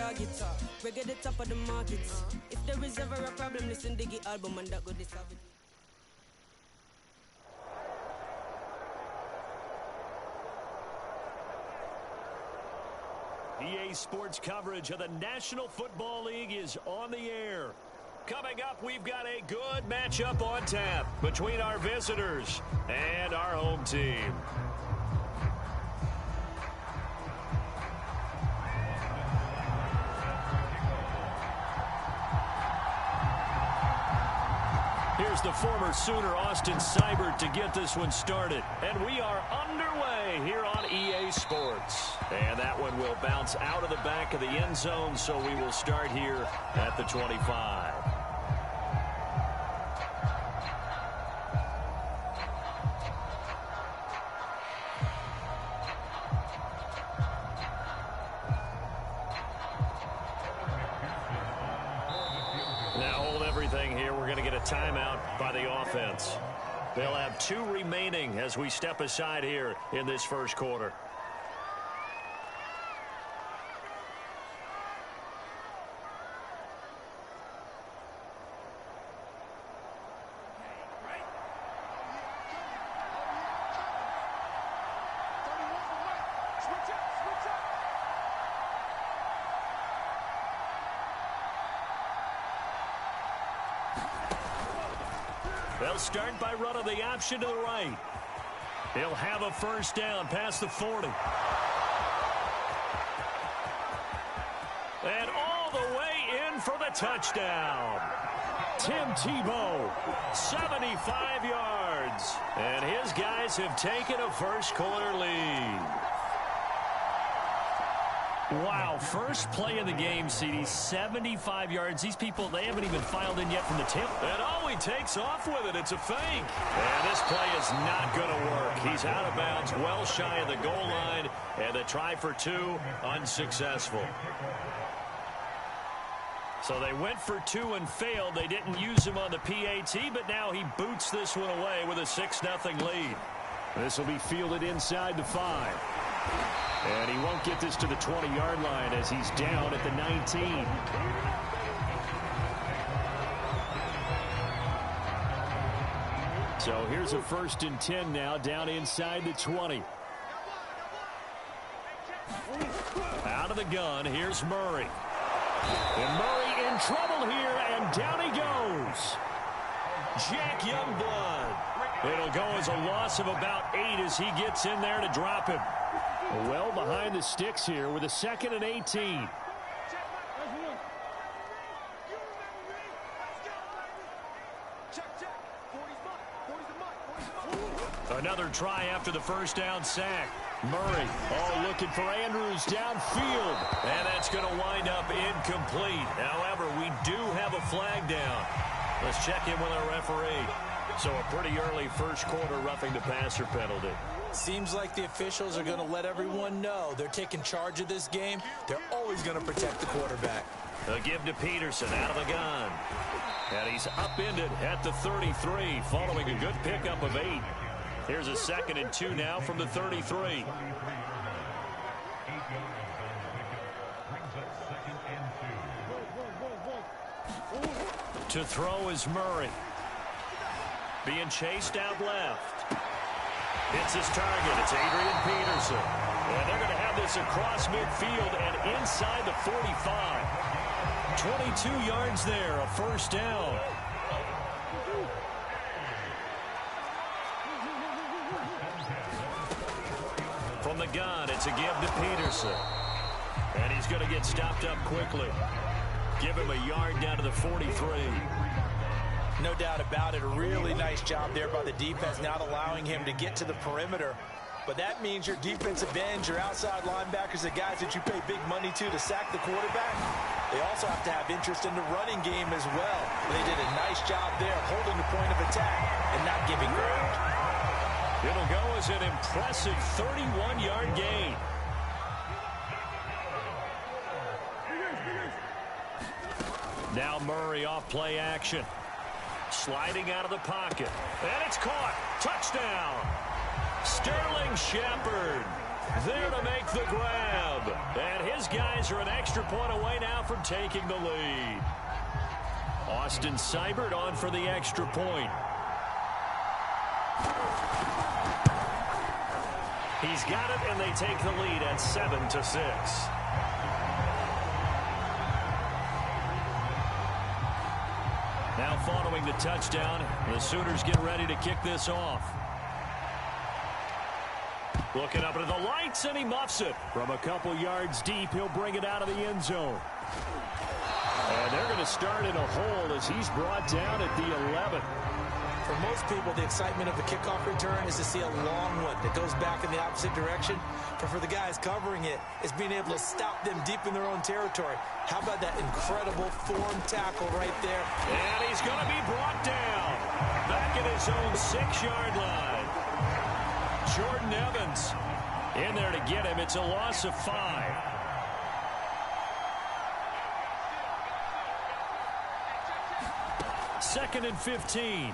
target. Reggae the top of the market. If there is ever a problem, listen to the album and that go dissolve it. EA Sports coverage of the National Football League is on the air. Coming up, we've got a good matchup on tap between our visitors and our home team. Here's the former Sooner, Austin Seibert, to get this one started. And we are underway here on EA Sports. And that one will bounce out of the back of the end zone, so we will start here at the 25. Timeout by the offense. They'll have 2 remaining as we step aside here in this first quarter. They'll start by running the option to the right. He'll have a first down past the 40. And all the way in for the touchdown. Tim Tebow, 75 yards. And his guys have taken a first quarter lead. Wow, first play of the game, CD, 75 yards. These people, they haven't even filed in yet from the tip. And oh, he takes off with it. It's a fake. And this play is not going to work. He's out of bounds, well shy of the goal line. And the try for 2, unsuccessful. So they went for 2 and failed. They didn't use him on the PAT, but now he boots this one away with a 6-0 lead. This will be fielded inside the 5. And he won't get this to the 20-yard line as he's down at the 19. So here's a 1st and 10 now, down inside the 20. Out of the gun, here's Murray. And Murray in trouble here, and down he goes. Jack Youngblood. It'll go as a loss of about 8 as he gets in there to drop him. Well behind the sticks here with a 2nd and 18. Another try after the first down sack. Murray, looking for Andrews downfield. And that's going to wind up incomplete. However, we do have a flag down. Let's check in with our referee. So a pretty early first quarter roughing the passer penalty. Seems like the officials are going to let everyone know they're taking charge of this game. They're always going to protect the quarterback. A give to Peterson out of the gun. And he's upended at the 33 following a good pickup of 8. Here's a 2nd and 2 now from the 33. To throw is Murray. Being chased out left. Hits his target. It's Adrian Peterson. And they're going to have this across midfield and inside the 45. 22 yards there, a first down. From the gun, it's a give to Peterson. And he's going to get stopped up quickly. Give him a yard down to the 43. No doubt about it. A really nice job there by the defense, not allowing him to get to the perimeter. But that means your defensive ends, your outside linebackers, the guys that you pay big money to sack the quarterback, they also have to have interest in the running game as well. They did a nice job there holding the point of attack and not giving ground. It'll go as an impressive 31-yard gain. Now Murray off play action. Sliding out of the pocket. And it's caught. Touchdown. Sterling Shepard. There to make the grab. And his guys are an extra point away now from taking the lead. Austin Seibert on for the extra point. He's got it, and they take the lead at 7-6. Now following the touchdown, the Sooners get ready to kick this off. Looking up into the lights, and he muffs it. From a couple yards deep, he'll bring it out of the end zone. And they're going to start in a hole as he's brought down at the 11. For most people, the excitement of the kickoff return is to see a long one that goes back in the opposite direction. But for the guys covering it, it's being able to stop them deep in their own territory. How about that incredible form tackle right there? And he's going to be brought down back at his own 6-yard line. Jordan Evans in there to get him. It's a loss of 5. Second and 15.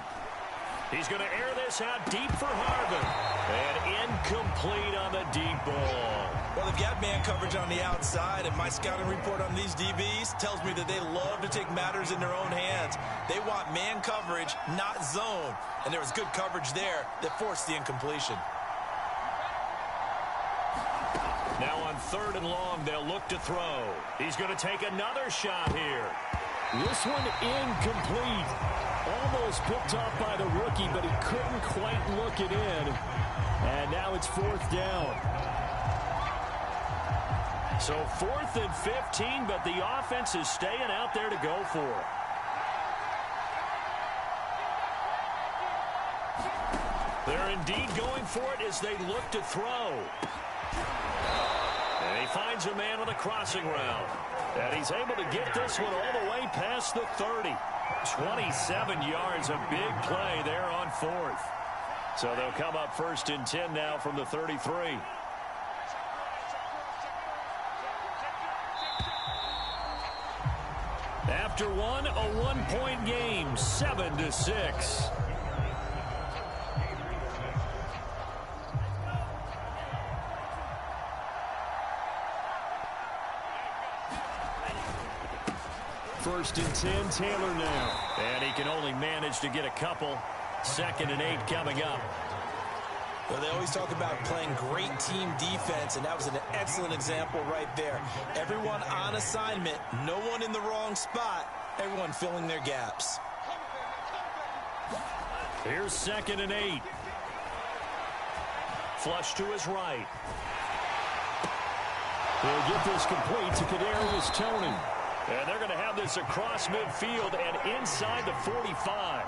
He's going to air this out deep for Harvin. And incomplete on the deep ball. Well, they've got man coverage on the outside, and my scouting report on these DBs tells me that they love to take matters in their own hands. They want man coverage, not zone. And there was good coverage there that forced the incompletion. Now on 3rd and long, they'll look to throw. He's going to take another shot here. This one incomplete. Almost picked off by the rookie, but he couldn't quite look it in. And now it's 4th down. So 4th and 15, but the offense is staying out there to go for it. They're indeed going for it as they look to throw. And he finds a man on the crossing route. And he's able to get this one all the way past the 30. 27 yards, a big play there on 4th. So they'll come up 1st and 10 now from the 33. After one, a 1-point game, 7-6. First and 10, Taylor now. And he can only manage to get a couple. 2nd and 8 coming up. Well, they always talk about playing great team defense, and that was an excellent example right there. Everyone on assignment, no one in the wrong spot, everyone filling their gaps. Here's 2nd and 8. Flush to his right. He'll get this complete to Kadarius Toney. And they're going to have this across midfield and inside the 45.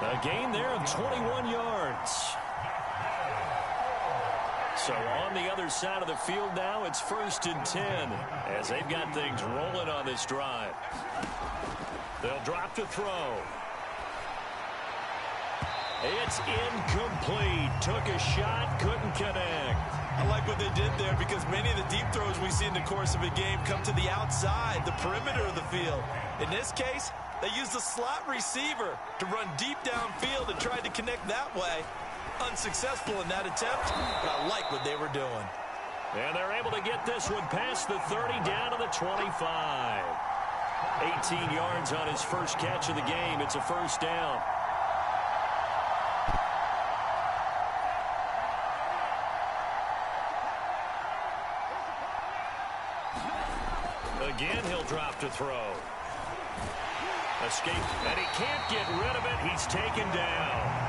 A gain there of 21 yards. So on the other side of the field now, it's 1st and 10 as they've got things rolling on this drive. They'll drop to throw. It's incomplete. Took a shot, couldn't connect. I like what they did there because many of the deep throws we see in the course of a game come to the outside, the perimeter of the field. In this case, they used the slot receiver to run deep downfield and tried to connect that way. Unsuccessful in that attempt, but I like what they were doing. And they're able to get this one past the 30 down to the 25. 18 yards on his first catch of the game. It's a 1st down. Again, he'll drop to throw. Escape, and he can't get rid of it. He's taken down.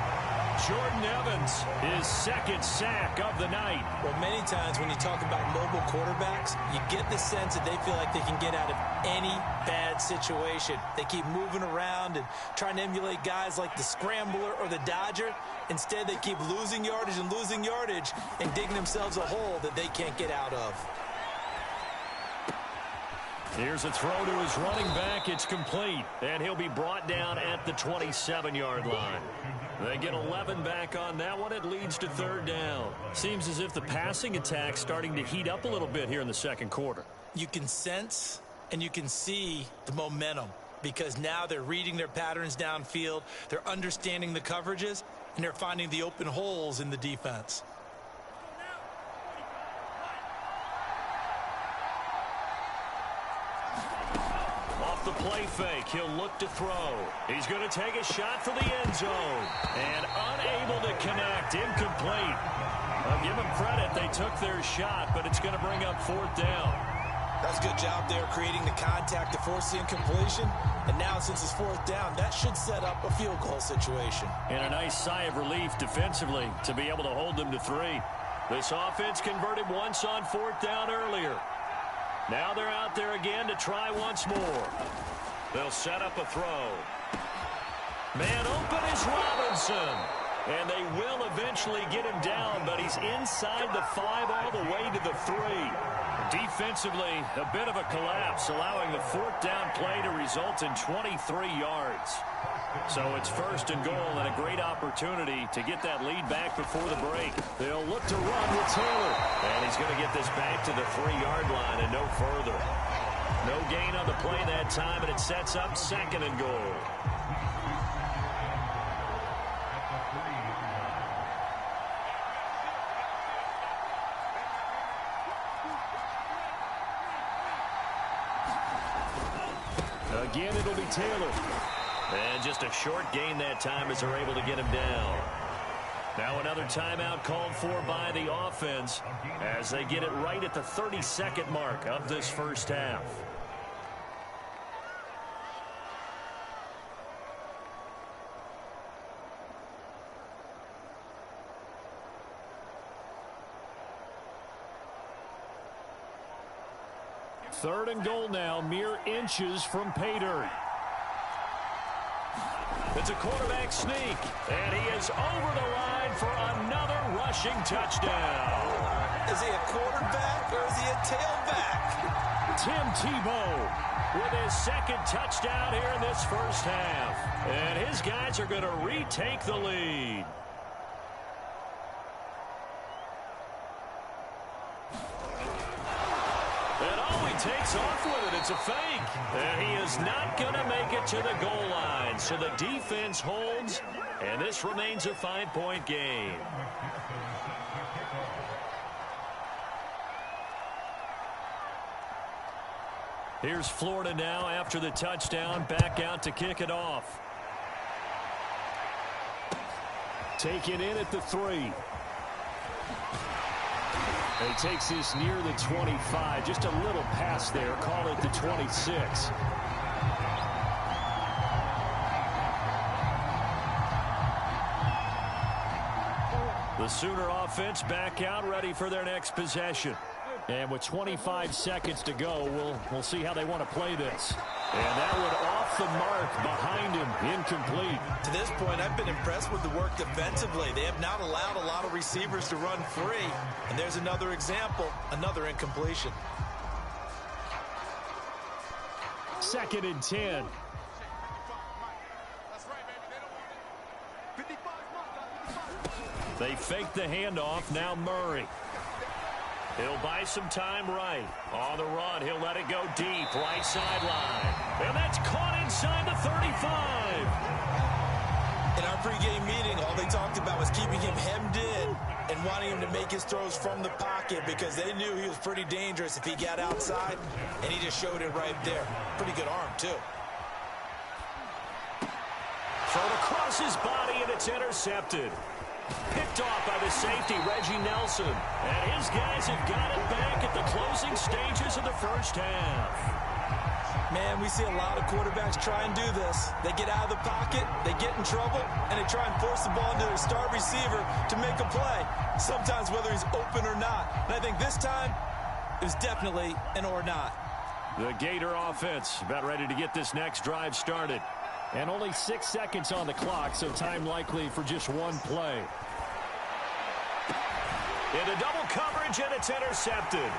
Jordan Evans, his 2nd sack of the night. Well, many times when you talk about mobile quarterbacks, you get the sense that they feel like they can get out of any bad situation. They keep moving around and trying to emulate guys like the Scrambler or the Dodger. Instead, they keep losing yardage and digging themselves a hole that they can't get out of. Here's a throw to his running back. It's complete. And he'll be brought down at the 27-yard line. They get 11 back on that one. It leads to 3rd down. Seems as if the passing attack's starting to heat up a little bit here in the 2nd quarter. You can sense and you can see the momentum because now they're reading their patterns downfield. They're understanding the coverages, and they're finding the open holes in the defense. off the play fake. He'll look to throw. He's going to take a shot for the end zone. And unable to connect. Incomplete. I'll give them credit. They took their shot, but it's going to bring up 4th down. That's a good job there creating the contact to force the incompletion. And now since it's 4th down, that should set up a field goal situation. And a nice sigh of relief defensively to be able to hold them to 3. This offense converted once on 4th down earlier. Now they're out there again to try once more. They'll set up a throw. Man open is Robinson. And they will eventually get him down, but he's inside the 5 all the way to the 3. Defensively, a bit of a collapse, allowing the 4th down play to result in 23 yards. So it's 1st and goal and a great opportunity to get that lead back before the break. They'll look to run with Taylor. And he's going to get this back to the 3-yard line and no further. No gain on the play that time, and it sets up 2nd and goal. Again, it'll be Taylor. And just a short gain that time as they're able to get him down. Now another timeout called for by the offense as they get it right at the 32nd mark of this first half. Third and goal now, mere inches from pay dirt. It's a quarterback sneak, and he is over the line for another rushing touchdown. Is he a quarterback or is he a tailback? Tim Tebow with his 2nd touchdown here in this first half. And his guys are going to retake the lead. Takes off with it. It's a fake. And he is not going to make it to the goal line. So the defense holds, and this remains a 5-point game. Here's Florida now after the touchdown, back out to kick it off. Taken in at the 3. He takes this near the 25. Just a little pass there. Call it the 26. The Sooner offense back out, ready for their next possession. And with 25 seconds to go, we'll see how they want to play this. And that one off the mark behind him, incomplete. To this point, I've been impressed with the work defensively. They have not allowed a lot of receivers to run free. And there's another example, another incompletion. 2nd and 10. They fake the handoff, now Murray. He'll buy some time right. On the run, he'll let it go deep, right sideline. And that's caught inside the 35. In our pregame meeting, all they talked about was keeping him hemmed in and wanting him to make his throws from the pocket because they knew he was pretty dangerous if he got outside, and he just showed it right there. Pretty good arm, too. Thrown across his body, and it's intercepted. Picked off by the safety, Reggie Nelson. And his guys have got it back at the closing stages of the first half. Man, we see a lot of quarterbacks try and do this. They get out of the pocket, they get in trouble, and they try and force the ball into their star receiver to make a play, sometimes whether he's open or not. And I think this time, it was definitely an or not. The Gator offense about ready to get this next drive started. And only 6 seconds on the clock, so time likely for just one play. Into double coverage, and it's intercepted.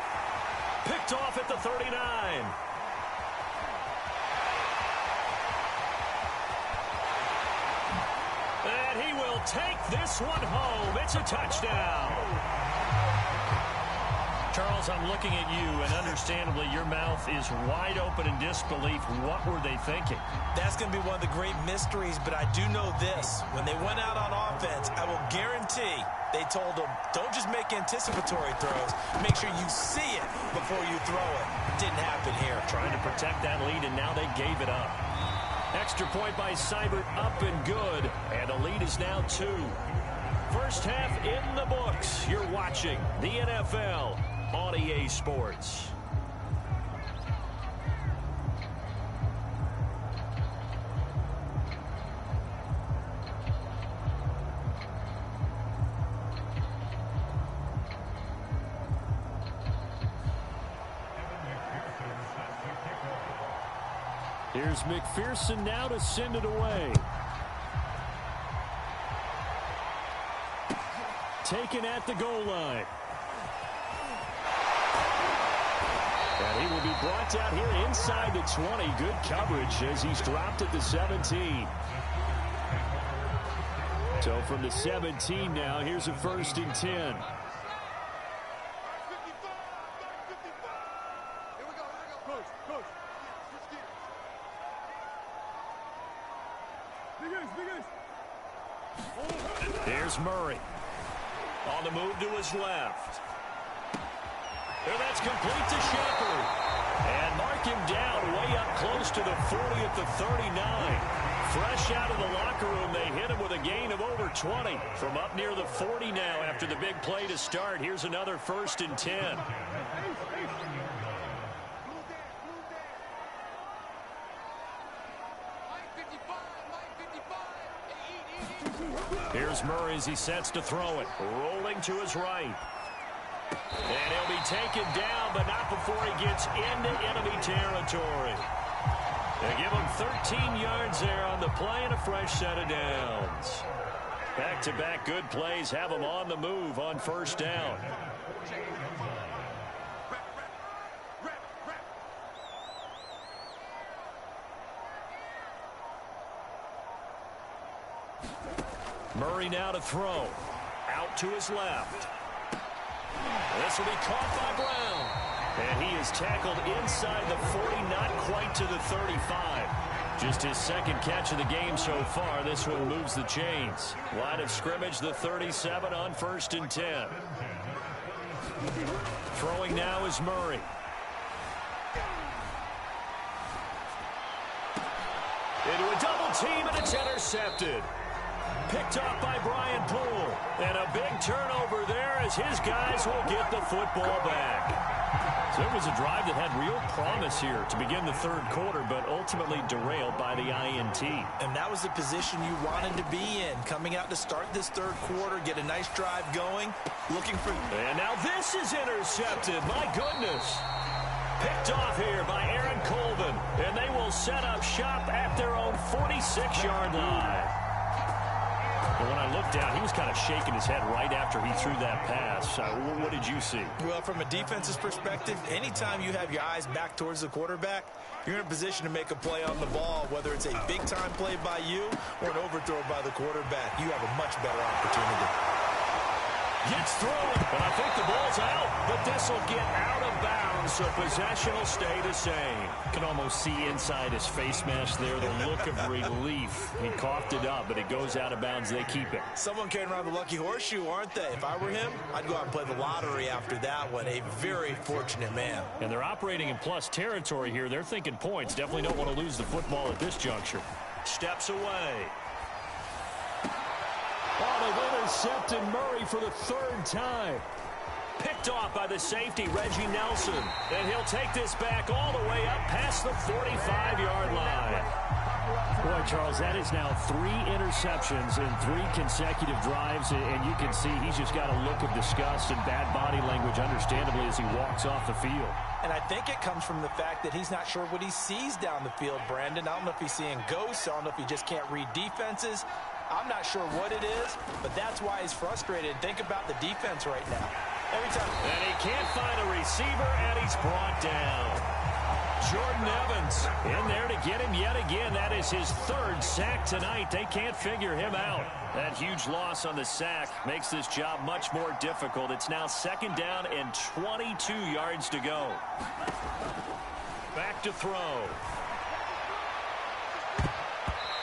Picked off at the 39. And he will take this one home. It's a touchdown. Charles, I'm looking at you, and understandably, your mouth is wide open in disbelief. What were they thinking? That's going to be one of the great mysteries, but I do know this. When they went out on offense, I will guarantee they told them, don't just make anticipatory throws. Make sure you see it before you throw it. Didn't happen here. Trying to protect that lead, and now they gave it up. Extra point by Seibert, up and good, and the lead is now 2. First half in the books. You're watching the NFL on EA Sports. Here's McPherson now to send it away. Taken at the goal line. And he will be brought down here inside the 20. Good coverage as he's dropped at the 17. So from the 17 now, here's a 1st and 10. Here's Murray. On the move to his left. And that's complete to Shepard. And mark him down way up close to the 40 at the 39. Fresh out of the locker room, they hit him with a gain of over 20. From up near the 40 now after the big play to start. Here's another 1st and 10. Here's Murray as he sets to throw it. Rolling to his right. And he'll be taken down, but not before he gets into enemy territory. They give him 13 yards there on the play and a fresh set of downs. Back-to-back good plays have him on the move on 1st down. Murray now to throw. Out to his left. This will be caught by Brown. And he is tackled inside the 40, not quite to the 35. Just his 2nd catch of the game so far. This one moves the chains. Line of scrimmage, the 37 on 1st and 10. Throwing now is Murray. Into a double team, and it's intercepted. Picked off by Brian Poole. And a big turnover there as his guys will get the football back. So it was a drive that had real promise here to begin the 3rd quarter, but ultimately derailed by the INT. And that was the position you wanted to be in. Coming out to start this 3rd quarter, get a nice drive going. Looking for... And now this is intercepted. My goodness. Picked off here by Aaron Colvin. And they will set up shop at their own 46-yard line. But when I looked down, he was kind of shaking his head right after he threw that pass. What did you see? Well, from a defense's perspective, anytime you have your eyes back towards the quarterback, you're in a position to make a play on the ball, whether it's a big-time play by you or an overthrow by the quarterback. You have a much better opportunity. Gets through it, but I think the ball's out. But this will get out of bounds, so possession will stay the same. You can almost see inside his face mask there the look of relief. He coughed it up, but it goes out of bounds. They keep it. Someone carrying around the lucky horseshoe, aren't they? If I were him, I'd go out and play the lottery after that one. A very fortunate man. And they're operating in plus territory here. They're thinking points. Definitely don't want to lose the football at this juncture. Steps away. Oh, they've intercepted Murray for the 3rd time. Picked off by the safety, Reggie Nelson. And he'll take this back all the way up past the 45-yard line. Boy, Charles, that is now 3 interceptions in 3 consecutive drives. And you can see he's just got a look of disgust and bad body language, understandably, as he walks off the field. And I think it comes from the fact that he's not sure what he sees down the field, Brandon. I don't know if he's seeing ghosts. I don't know if he just can't read defenses. I'm not sure what it is, but that's why he's frustrated. Think about the defense right now. Every time. And he can't find a receiver, and he's brought down. Jordan Evans in there to get him yet again. That is his third sack tonight. They can't figure him out. That huge loss on the sack makes this job much more difficult. It's now 2nd down and 22 yards to go. Back to throw.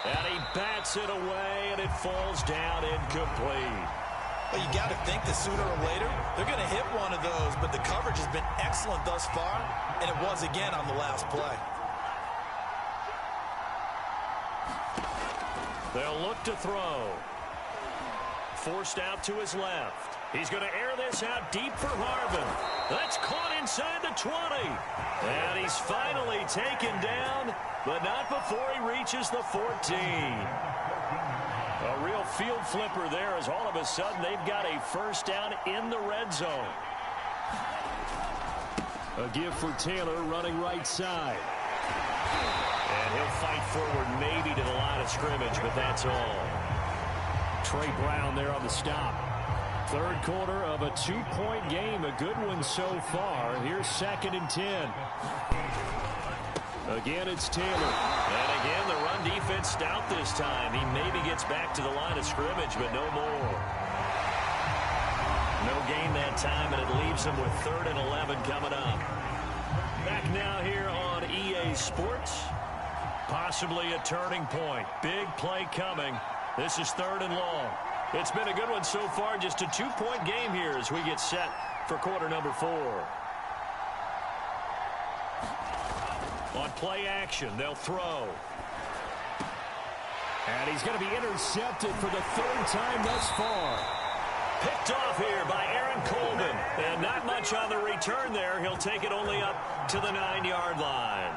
And he bats it away, and it falls down incomplete. Well, you got to think that sooner or later they're going to hit one of those, but the coverage has been excellent thus far, and it was again on the last play. They'll look to throw. Forced out to his left. He's going to air this out deep for Harvin. That's caught inside the 20. And he's finally taken down, but not before he reaches the 14. A real field flipper there, as all of a sudden they've got a first down in the red zone. A give for Taylor running right side. And he'll fight forward maybe to the line of scrimmage, but that's all. Trey Brown there on the stop. Third quarter of a 2-point game. A good one so far. Here's 2nd and 10. Again, it's Taylor. And again, the run defense stout this time. He maybe gets back to the line of scrimmage, but no more. No gain that time, and it leaves him with 3rd and 11 coming up. Back now here on EA Sports. Possibly a turning point. Big play coming. This is 3rd and long. It's been a good one so far. Just a 2-point game here as we get set for quarter number 4. On play action, they'll throw. And he's going to be intercepted for the 3rd time thus far. Picked off here by Aaron Coleman. And not much on the return there. He'll take it only up to the 9-yard line.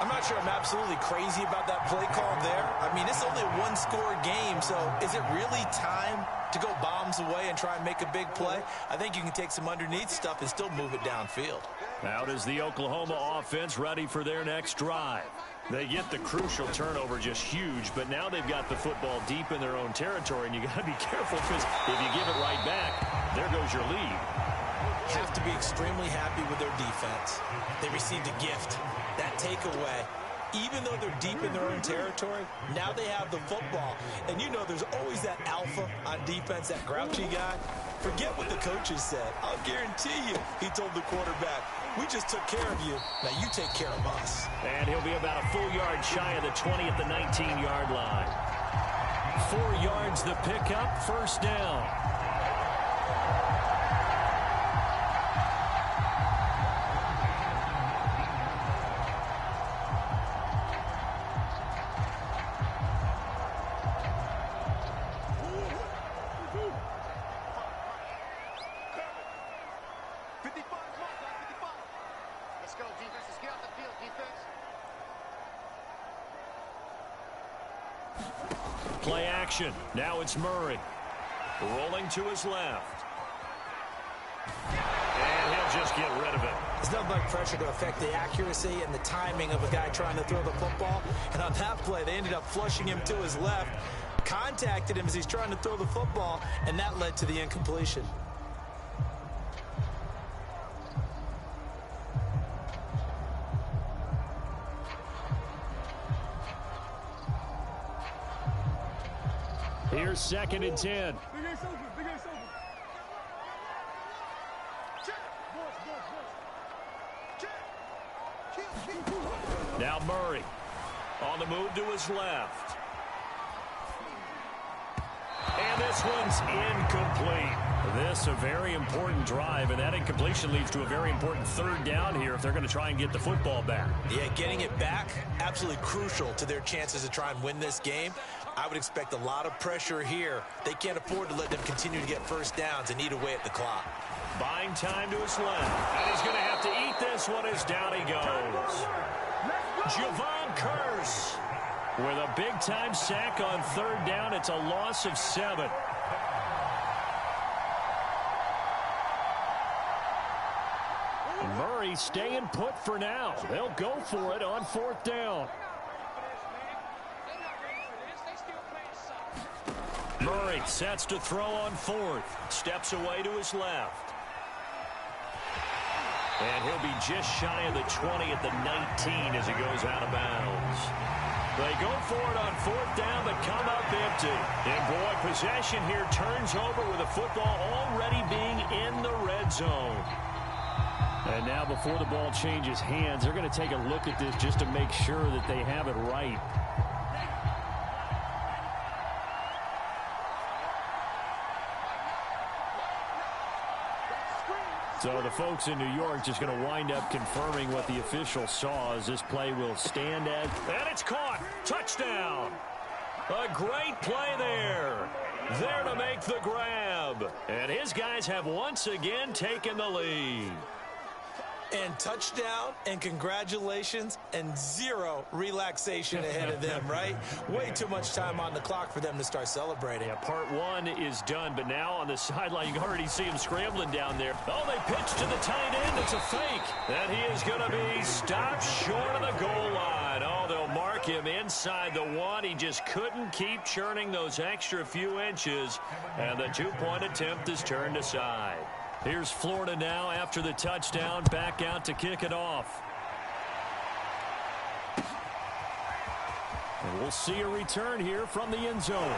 I'm not sure I'm absolutely crazy about that play call there. I mean, it's only a one-score game, so is it really time to go bombs away and try and make a big play? I think you can take some underneath stuff and still move it downfield. Out is the Oklahoma offense ready for their next drive. They get the crucial turnover, just huge, but now they've got the football deep in their own territory, and you got to be careful because if you give it right back, there goes your lead. Have to be extremely happy with their defense. They received a gift. That takeaway, even though they're deep in their own territory, now they have the football. And you know there's always that alpha on defense, that grouchy guy. Forget what the coaches said. I'll guarantee you, he told the quarterback, we just took care of you. Now you take care of us. And he'll be about a full yard shy of the 20 at the 19-yard line. 4 yards the pickup, first down. Play action. Now it's Murray. Rolling to his left. And he'll just get rid of it. There's nothing like pressure to affect the accuracy and the timing of a guy trying to throw the football. And on that play, they ended up flushing him to his left, contacted him as he's trying to throw the football, and that led to the incompletion. Here's 2nd and 10. Now Murray on the move to his left. And this one's incomplete. This a very important drive, and that incompletion leads to a very important 3rd down here if they're going to try and get the football back. Yeah, getting it back, absolutely crucial to their chances to try and win this game. I would expect a lot of pressure here. They can't afford to let them continue to get first downs and eat away at the clock. Buying time to his left. And he's going to have to eat this one as down he goes. Javon Curse with a big-time sack on 3rd down. It's a loss of 7. Murray staying put for now. They'll go for it on 4th down. Murray sets to throw on 4th. Steps away to his left. And he'll be just shy of the 20 at the 19 as he goes out of bounds. They go for it on 4th down, but come up empty. And boy, possession here turns over with the football already being in the red zone. And now before the ball changes hands, they're going to take a look at this just to make sure that they have it right. So the folks in New York just going to wind up confirming what the official saw as this play will stand as. And it's caught. Touchdown. A great play there. There to make the grab. And his guys have once again taken the lead. And touchdown, and congratulations, and zero relaxation ahead of them, right? Way too much time on the clock for them to start celebrating. Yeah, part one is done, but now on the sideline, you can already see him scrambling down there. Oh, they pitch to the tight end. It's a fake. And he is going to be stopped short of the goal line. Oh, they'll mark him inside the 1. He just couldn't keep churning those extra few inches, and the 2-point attempt is turned aside. Here's Florida now after the touchdown, back out to kick it off. And we'll see a return here from the end zone.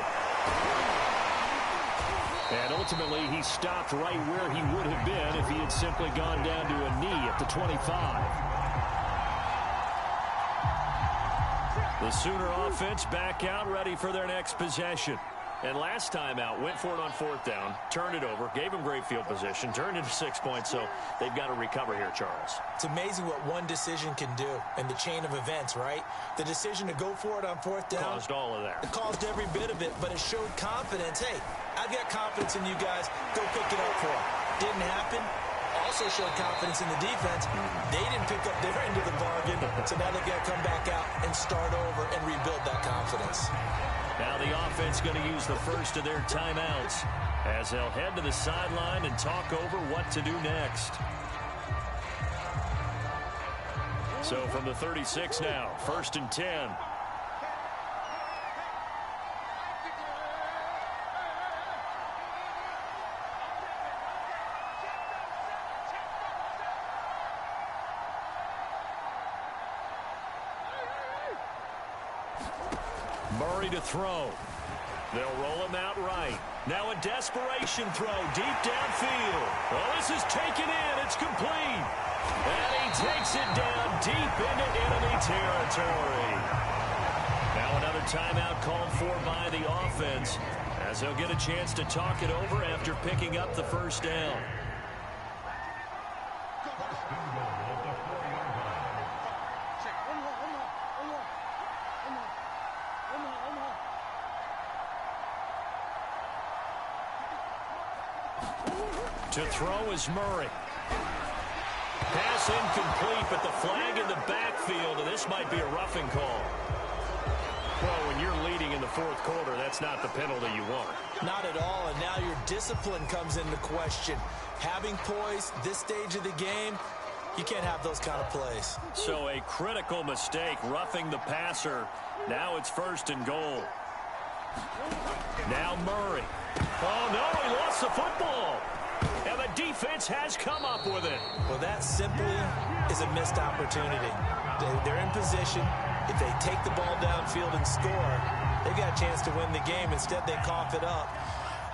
And ultimately, he stopped right where he would have been if he had simply gone down to a knee at the 25. The Sooner offense back out, ready for their next possession. And last time out, went for it on 4th down, turned it over, gave him great field position, turned into 6 points, so they've got to recover here, Charles. It's amazing what one decision can do in the chain of events, right? The decision to go for it on 4th down. Caused all of that. It caused every bit of it, but it showed confidence. Hey, I've got confidence in you guys. Go pick it up for them. Didn't happen. Also showed confidence in the defense. They didn't pick up their end of the bargain, so now they've got to come back out and start over and rebuild that confidence. Now the offense going to use the first of their timeouts as they'll head to the sideline and talk over what to do next. So from the 36 now, 1st and 10. Murray to throw. They'll roll him out right. Now a desperation throw deep downfield. Oh, this is taken in. It's complete. And he takes it down deep into enemy territory. Now another timeout called for by the offense as they'll get a chance to talk it over after picking up the 1st down. To throw is Murray. Pass incomplete, but the flag in the backfield, and this might be a roughing call. Well, when you're leading in the 4th quarter, that's not the penalty you want. Not at all, and now your discipline comes into question. Having poise this stage of the game, you can't have those kind of plays. So a critical mistake, roughing the passer. Now it's 1st and goal. Now Murray. Oh, no, he lost the football. And the defense has come up with it. Well, that simply is a missed opportunity. They're in position. If they take the ball downfield and score, they've got a chance to win the game. Instead, they cough it up.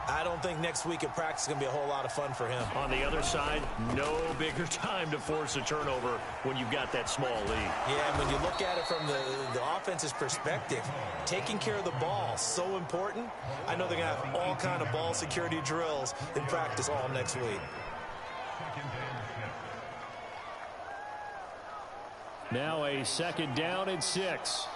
I don't think next week at practice is going to be a whole lot of fun for him. On the other side, no bigger time to force a turnover when you've got that small lead. Yeah, and when you look at it from the offense's perspective, taking care of the ball, so important. I know they're going to have all kind of ball security drills in practice all next week. Now a 2nd down and 6.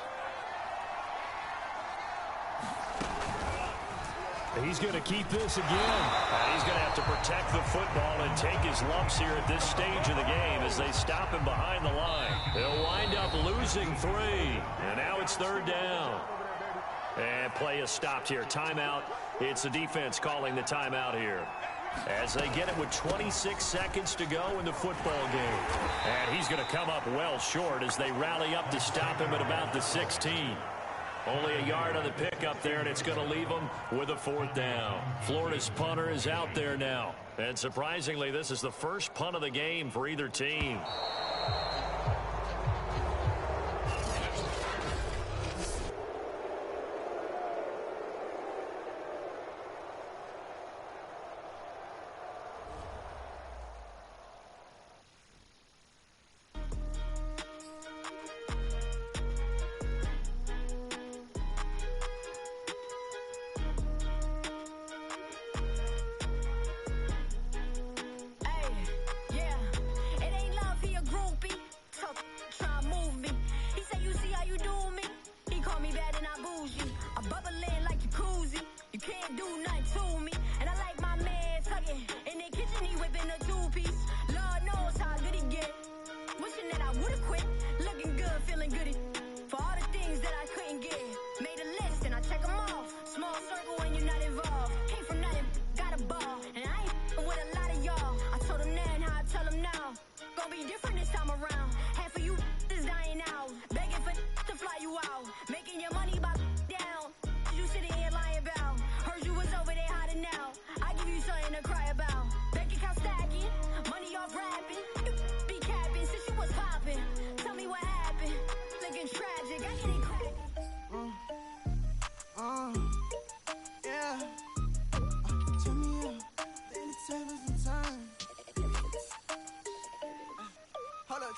He's going to keep this again. He's going to have to protect the football and take his lumps here at this stage of the game as they stop him behind the line. They'll wind up losing 3. And now it's 3rd down. And play is stopped here. Timeout. It's the defense calling the timeout here as they get it with 26 seconds to go in the football game. And he's going to come up well short as they rally up to stop him at about the 16. Only a yard on the pickup there, and it's going to leave them with a 4th down. Florida's punter is out there now. And surprisingly, this is the first punt of the game for either team.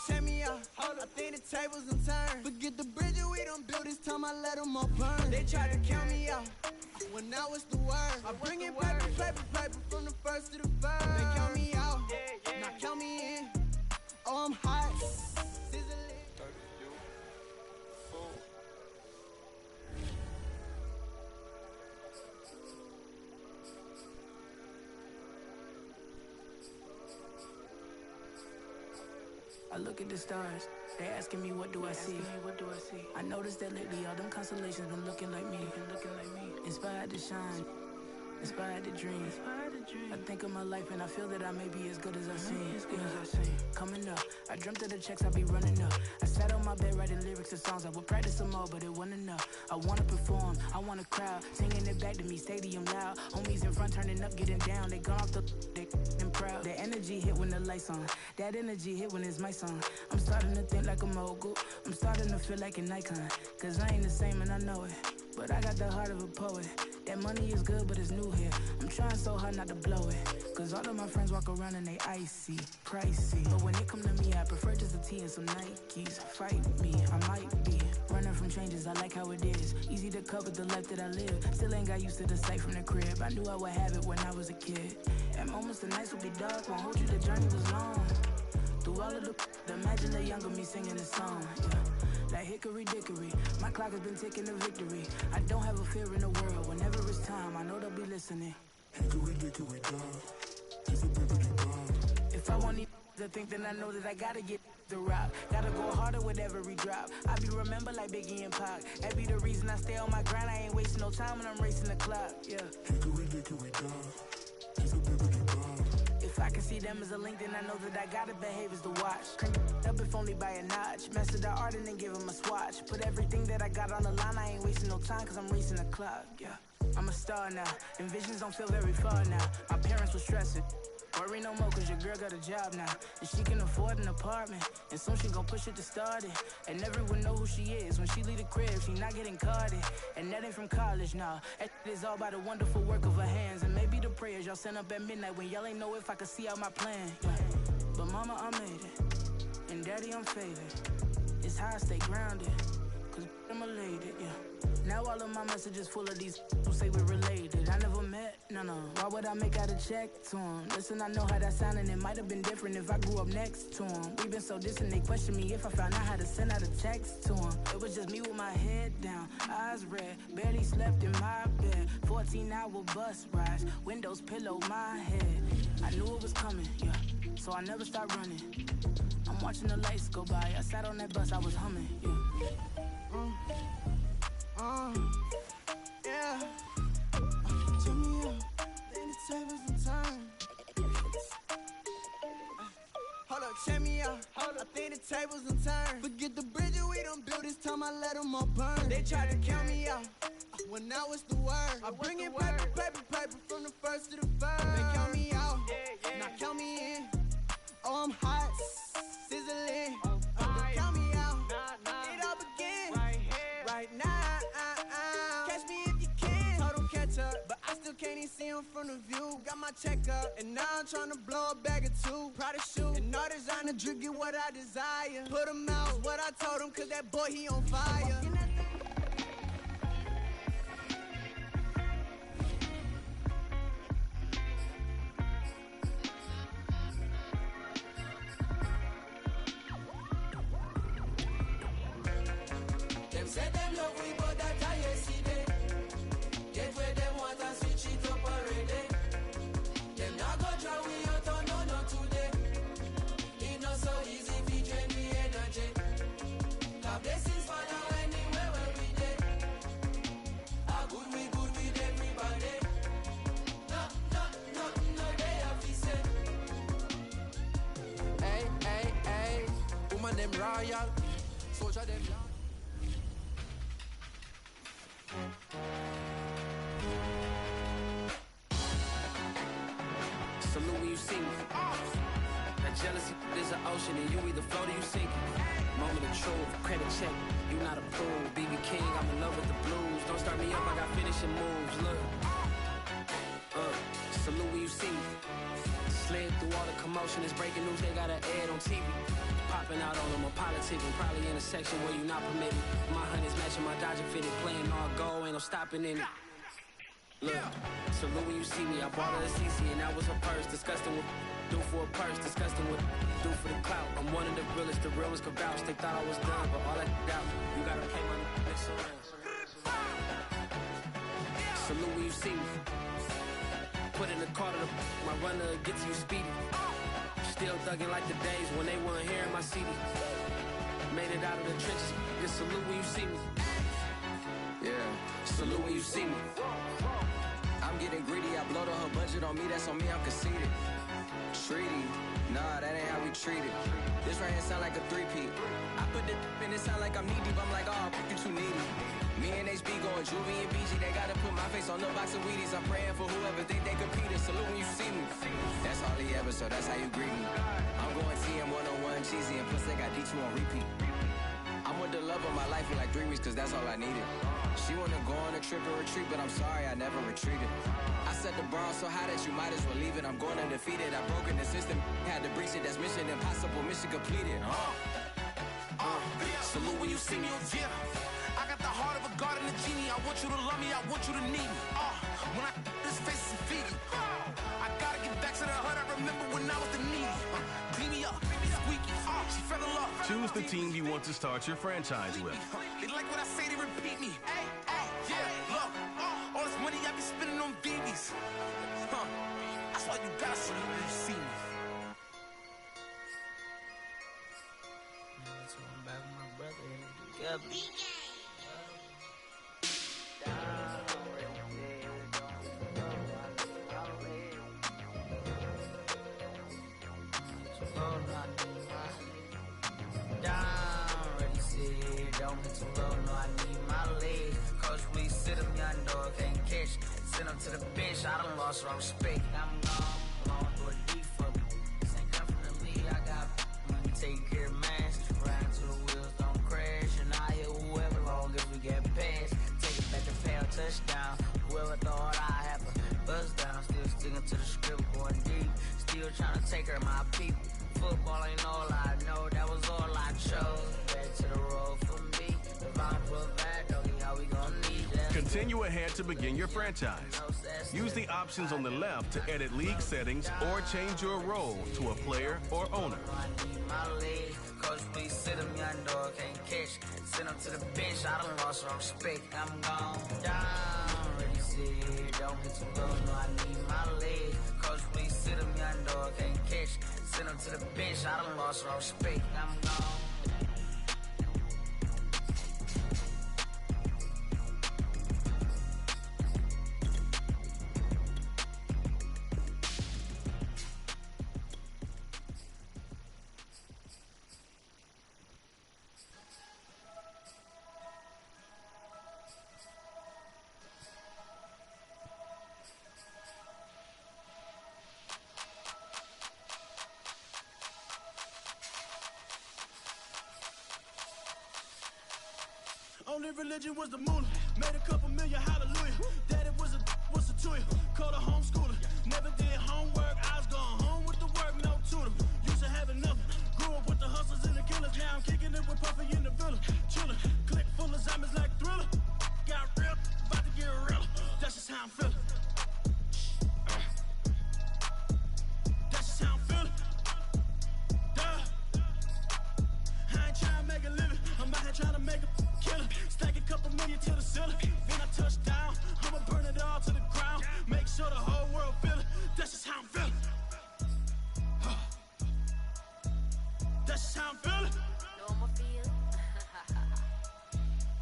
Check me out, I think the tables done turned. Forget the bridge we done built, this time I let them all burn. They try to count me out, when now it's the word. I bring it paper, from the first to the third. They count me out, now count me in. Oh, I'm hot, sizzling. I look at the stars, they asking me what do I see. I noticed that lately all them constellations been looking like me. Inspired to shine, inspired to dream. I think of my life and I feel that I may be as good as I seem. Coming up, I dreamt of the checks I be running up. I sat on my bed writing lyrics to songs. I would practice them all, but it wasn't enough. I wanna perform, I want a crowd singing it back to me, stadium loud. Homies in front turning up, getting down. They gone off the and proud. The energy hit when the lights on. That energy hit when it's my song. I'm starting to think like a mogul. I'm starting to feel like an icon. Cause I ain't the same and I know it, but I got the heart of a poet. That money is good, but it's new here. I'm trying so hard not to blow it. Cause all of my friends walk around and they icy, pricey. But when it come to me, I prefer just a tee and some Nikes. Fight me, I might be running from changes, I like how it is. Easy to cover the life that I live. Still ain't got used to the sight from the crib. I knew I would have it when I was a kid. At moments the nights would be dark, won't hold you, the journey was long. Through all of the imagine the younger me singing this song, yeah. Like hickory dickory, my clock has been ticking to victory. I don't have a fear in the world. Whenever it's time, I know they'll be listening. Hickory dickory dog, it's a bibbity dog. If I want these to think, then I know that I gotta get the rock. Gotta go harder with every drop. I be remembered like Biggie and Pac. That be the reason I stay on my grind. I ain't wasting no time when I'm racing the clock, yeah. Hickory dickory dog, it's a bibbity dog. If I can see them as a link, then I know that I gotta behave as the watch. Crank it up if only by a notch. Master the art and then give him a swatch. Put everything that I got on the line. I ain't wasting no time cause I'm racing the clock, yeah. I'm a star now, and visions don't feel very far now. My parents were stressing. Worry no more cause your girl got a job now. And she can afford an apartment, and soon she gon' push it to start it. And everyone know who she is. When she leave the crib, she not getting carded. And that ain't from college, nah. That is all by the wonderful work of her hands. And maybe the prayers y'all sent up at midnight when y'all ain't know if I could see out my plan, yeah. But mama, I made it, and daddy, I'm faded. It's how I stay grounded, cause I'm elated, yeah. Now all of my messages full of these who say we're related. I never met, no. Why would I make out a check to him? Listen, I know how that sound and it might have been different if I grew up next to him. We've been so distant, they question me if I found out how to send out a text to him. It was just me with my head down, eyes red, barely slept in my bed. 14-hour bus rides, windows pillow my head. I knew it was coming, yeah, so I never stopped running. I'm watching the lights go by, I sat on that bus, I was humming, yeah. Yeah. Check me out, then the tables done turned. Hold up, check me out. I think the tables done turned. Forget the bridges we done built, this time I let them all burn. They tried to count me out, well now it's the word. I bring in paper, paper, paper from the first to the first. They count me out, now count me in. Oh, I'm hot, sizzling. Don't count me out, it all begin right now. Catch me if you can. Total catch up, but I still can't even see him from the view. Got my check up, and now I'm trying to blow a bag or two. Proud of shoe, and all designer drip, get what I desire. Put him out, what I told him, cause that boy, he on fire. Them say them love we, but that I yesterday. Get where them want and switch it up already. Them not go try we out on no, not today. It not so easy to drain me energy. God blessings for now anywhere where we dey. Ah, good with everybody. No, they have to say. Hey, woman them royal, soldier them loyal. Salute when you see me. That jealousy is an ocean and you either float or you sink. Moment of truth, credit check, you not approved. BB King, I'm in love with the blues. Don't start me up, I got finishing moves. Look, salute when you see me. Slid through all the commotion, it's breaking news, they got an ad on TV. Popping out on them, I'm politicking, probably in a section where you not permitted. My honey's matching my Dodger fitted, playing all go, ain't no stopping in it. Look, salute when you see me, I bought her a CC and that was her purse. Disgusting what do for a purse, disgusting what do for the clout. I'm one of the realest could vouch. They thought I was done, but all that doubt, you gotta pay my next around. Salute when you see me. Put in the car to my runner, get to you speedy. Still thugging like the days when they weren't here in my CD. Made it out of the trenches, just salute when you see me. Yeah, salute when you see me. I'm getting greedy, I blow to her budget on me, that's on me, I'm conceited. Treaty, nah, that ain't how we treat it. This right here sound like a three-peat. I put the in it sound like I'm knee-deep, I'm like, oh, you too needy. Me and HB going Juvie and BG, they gotta put my face on the box of Wheaties. I'm praying for whoever think they competed. Salute when you see me. That's all he ever, so that's how you greet me. I'm going TM 101 cheesy, and plus they got D2 on repeat. I'm with the love of my life for like 3 weeks, cause that's all I needed. She wanna go on a trip and retreat, but I'm sorry, I never retreated. I set the bar so high that you might as well leave it. I'm going undefeated, I've broken the system, had to breach it. That's mission impossible, mission completed. Salute when you see me, yeah. I got the heart of a god and a genie. I want you to love me, I want you to need me. When I this face is Fiji. I gotta get back to the hood, I remember when I was the needy. Clean me up, squeaky, she fell in love. Choose the team you want to start your franchise with. They like what I say, they repeat me. Yeah, look, all this money I be spending on BBs. That's why you gotta salute when you see me. That's why I'm back with my brother and we together. Send him to the bench, I done lost all respect. I'm gone through a deep for me. This ain't come from the league, I got money, take care of mans. Ride till the wheels don't crash, and I hear whoever long as we get past. Take it back to pound, touchdown. Whoever thought I had a buzz down. Still sticking to the script, going deep. Still trying to take care of my people. Football ain't all I know, that was all I chose. Back to the road for me. If I'm provide, doggy, how we gon' need that? Continue ahead to begin your franchise. Use the options on the left to edit league settings or change your role to a player or owner. I need my legs. Coach, please sit him, young dog, can't catch. Send him to the bench, I done lost all respect. I'm gone down, ready, sit. Don't get too low, no, I need my legs. Coach, please sit him, young dog, can't catch. Send him to the bench, I done lost all respect. I'm gone. Only religion was the moolah. Made a couple million, hallelujah. Daddy was a to you. Called a homeschooler. Never did homework. I was going home with the work, no tutor. Used to have nothing. Grew up with the hustlers and the killers. Now I'm kicking it with Puffy in the villa. Chillin'. Click full of zombies like Thriller. Got real. About to get real. That's just how I'm feeling. That's just how I'm feeling. Duh. I ain't trying to make a living. I'm out here trying to make a killer. Stack a couple million to the ceiling. Then I touch down. I'ma burn it all to the ground. Make sure the whole world feel it. That's just how I'm feeling. That's just how I'm feeling. Know I'ma feel.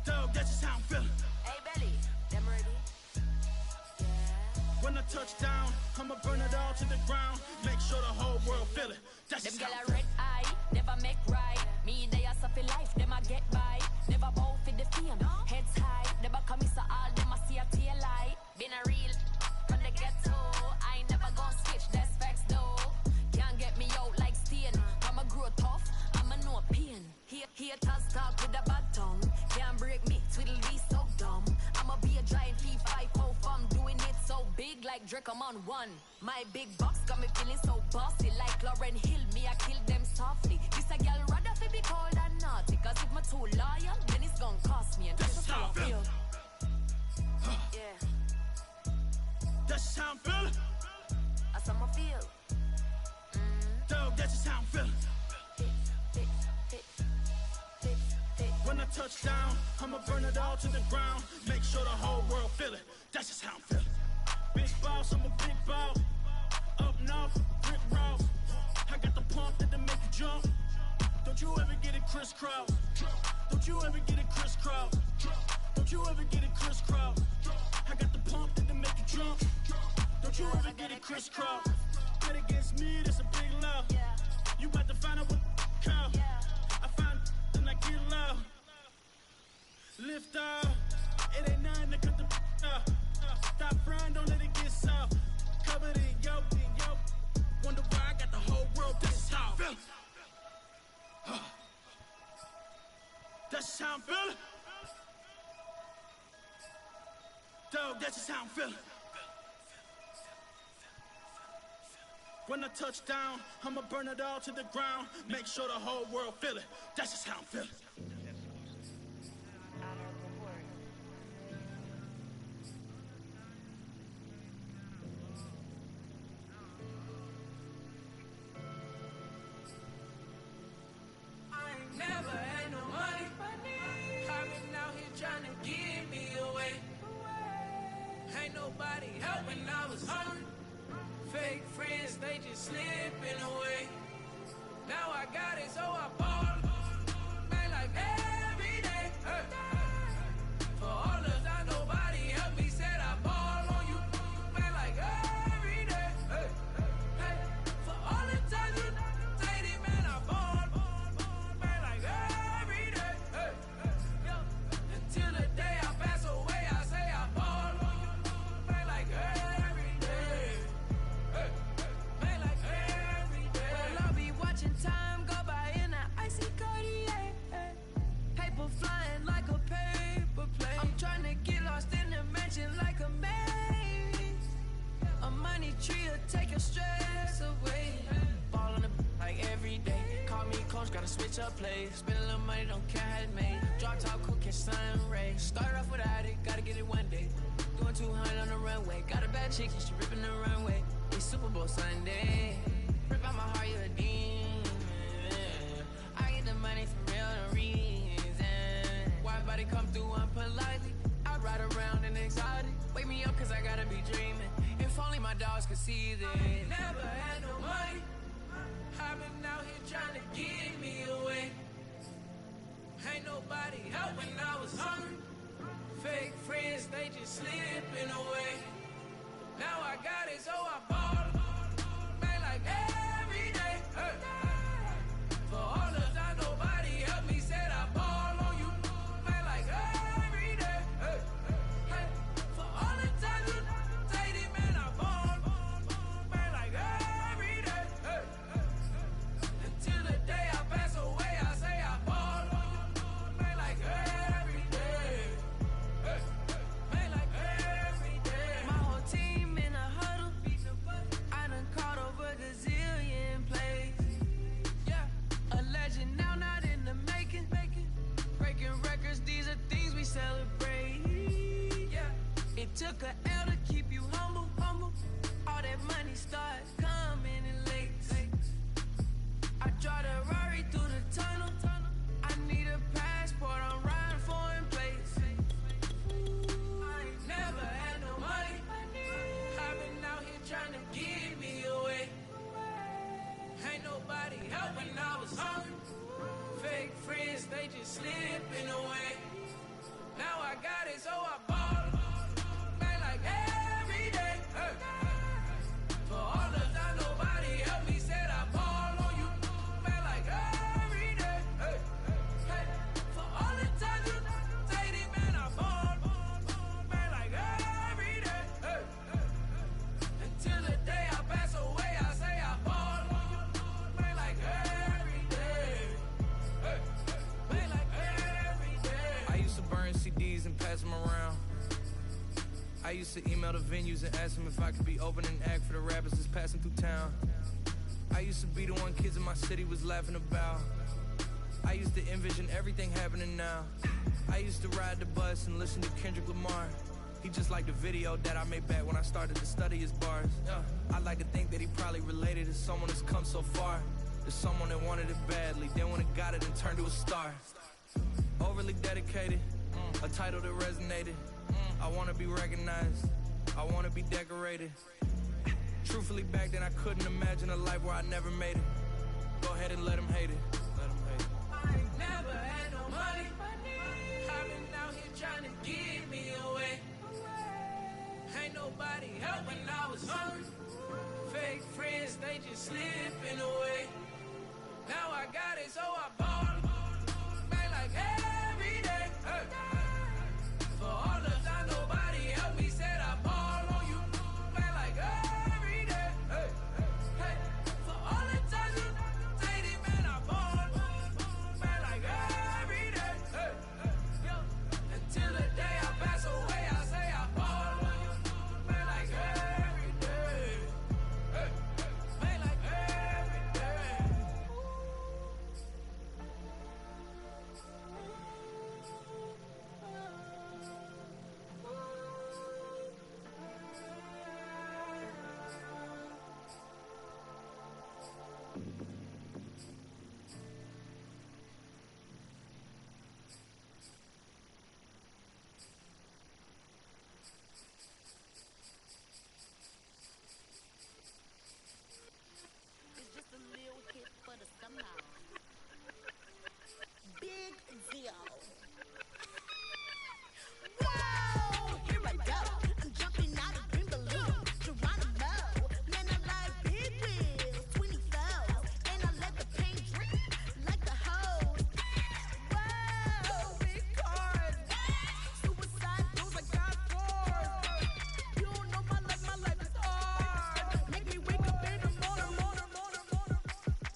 Dog, that's just how I'm feeling. Hey, Belly, them ready? When I touch down, I'ma burn it all to the ground. Make sure the whole world feel it. That's Them just gyal how I'm a feeling. red eye, never make right. Me, they are suffer life, them a get by. Never bow for the fame, heads high. Never come miss all, them a see a tail light. Been a real from the ghetto. I ain't never gon' switch, that's facts though. Can't get me out like stain. I'ma grow tough, I'ma know pain. Haters talk with a bad tongue. Can't break me, twiddle be so dumb. I'ma be a giant P5 from doing it so big like Drake, I'm on one. My big box got me feeling so bossy like Lauren Hill. Me, I kill them softly. This a girl rather fi be cold than naughty. Cause if my too loyal, then it's gon' cost me. And that's just how I feel. Yeah. That's just how I'm feeling. That's how I feel. Dog, that's just how I'm feeling. When I touch down, I'ma burn it all to the ground. Make sure the whole world feel it. That's just how I'm feeling. Big boss, I'm a big boss. Up north, Rick Ross. I got the pump that'll make you jump. Don't you ever get it crisscross. Don't you ever get it crisscross. Don't you ever get it crisscross. I got the pump that'll make you jump. Don't you ever get it crisscross. Bet against me, that's a big love. You about to find out what call. I find then I get loud. Lift off. It ain't nothing to cut the off. Stop frying, don't let it get soft. Covered in yolk. Wonder why I got the whole world. That's just how I'm feeling. That's just how I'm feeling. Dog, that's just how I'm feeling. When I touch down, I'ma burn it all to the ground. Make sure the whole world feel it. That's just how I'm feeling. Never had no money. I've been out here trying to give me away. Ain't nobody helping, I was hungry. Fake friends, they just slipping away. Now I got it, so I ball. Man, like every day. Hey. For all the time nobody helped me, said I ball on you. Man, like every day. Hey. Hey. For all the times you dated, man, I ball. Until the day I pass away, I say I ball on you, man, like every day. Man, like every day. Well, I'll be watching time go by in an icy Cartier. Paper flying like a paper plane. I'm trying to get lost in the mansion like a maze. A money tree will take your stress away. Ball on the like every day. Call me coach, gotta switch up plays. Spend a little money, don't care how it made. Drop top, cool, catch sun rays. Start off without it, gotta get it one day. Doing 200 on the runway. Got a bad chick, she ripping the runway. It's Super Bowl Sunday. Rip out my heart, you a demon. I get the money for real, no reason. Why everybody come through unpolitely? I ride around in exotic. Wake me up, cause I gotta be dreaming. If only my dogs could see this. Never had no money. I've been out here trying to give me away. Ain't nobody helping, I was hungry. Fake friends, they just slipping away. Now I got it, so I ball. Man, like every day. Hey. For all the time nobody helped me, said I ball on you. Man, like every day. Hey. Hey. For all the time you dated, man, I ball. Man, like every day. Hey. Until the day I pass away, I say I ball on you. Man, like every day. It took a L to keep you humble, humble. All that money started coming in late. I drive a Rari through the tunnel. I need a passport, I'm riding foreign plates. I ain't never had no money. I've been out here trying to give me away. Ain't nobody helping, I was hungry. Fake friends, they just slipping away. Now I got it, so I ball. Man, like every day. Hey. For all the time nobody helped me, said I ball on you. Man, like every day. Hey. Hey. For all the times you say it, man, I ball. Man, like every day. Hey. Until the day I pass away, I say I ball on you. Man, like every day. Hey. Man, like every day. I used to burn CDs and pass them around. I used to email the venues and ask them if I could be opening act for the rappers that's passing through town. I used to be the one kids in my city was laughing about. I used to envision everything happening now. I used to ride the bus and listen to Kendrick Lamar. He just like the video that I made back when I started to study his bars. I like to think that he probably related to someone that's come so far. To someone that wanted it badly, then when it got it and turned to a star. Overly dedicated, a title that resonated. I wanna be recognized, I wanna be decorated. Truthfully, back then I couldn't imagine a life where I never made it. Go ahead and let them hate it. Let them hate it. I ain't never had no money. I've been out here trying to give me away. Ain't nobody helping, I was hungry. Fake friends, they just slipping away. Now I got it, so I ball. Man, like every day. Hey. For all the time nobody helped me, said I ball on you. Man, like every day. Hey. Hey. For all the times you say it, man, I ball. Man, like every day. Hey. Yo. Until the day I pass away, I say I ball on you. Man, like every day. Hey. Man, like every day. It's just a little hit for the summer. Big deal. Whoa, here I go. I'm jumping out of green balloon. Geronimo, man, I like big wheels, 24, and I let the paint drip like the hose. Whoa, big cars. Suicide doors, I got fours. You don't know my life is hard. Make me wake up in the morning.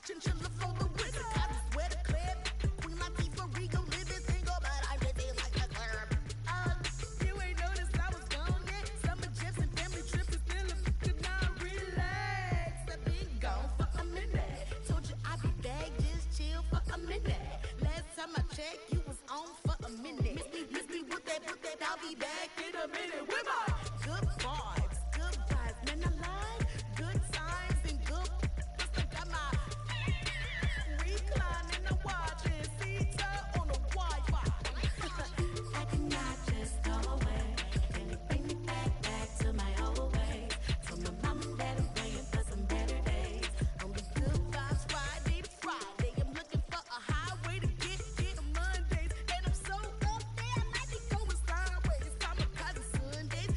Chinchilla for the wizard, I just swear to clip. Queen Latifah, Rico, living single, but I really like a club. You ain't noticed I was gone yet. Summer jets and family trips is still a could not relax. I've been gone for a minute. Told you I'd be back, just chill for a minute. Last time I checked, you was on for a minute. Miss me with that, I'll be back in a minute. With my good vibes, man, I like good times and good. I got my reclining and watching Sita on the Wi-Fi. I cannot just go away. Can you bring me back to my old ways? Told my mom and dad I'm praying for some better days. Only good vibes Friday to Friday. I'm looking for a highway to get Mondays. And I'm so up there, I might be going sideways. Kamikaze Sundays.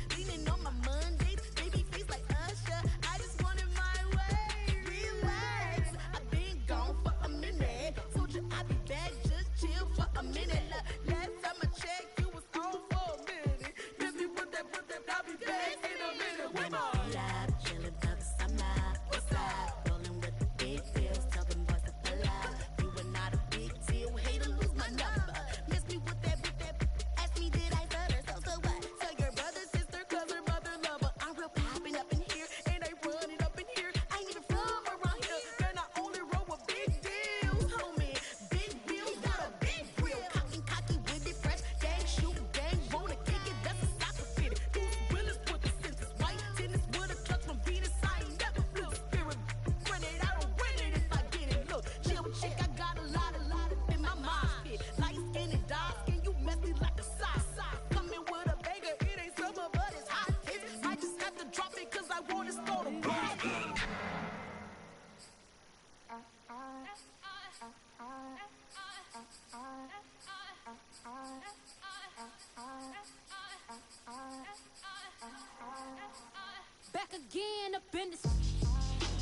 again up in this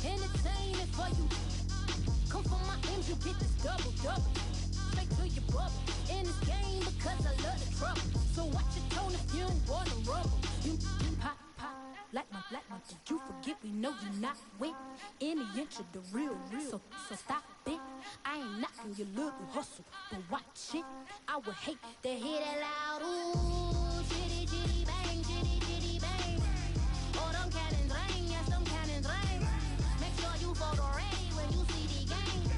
entertainment for you. Come from my M's, you get this double-double. Straight to your bubble. In this game because I love the trouble. So watch your tone if you don't wanna rumble. You pop, like my, did you forget we know you not with any inch of the real. So stop it. I ain't knocking your little hustle, but watch it. I would hate to hear that loud ooh, chitty chitty bang, chitty chitty bang. Oh, them cannons ring, yes, them cannons ring. Make sure you photo ready when you see the game.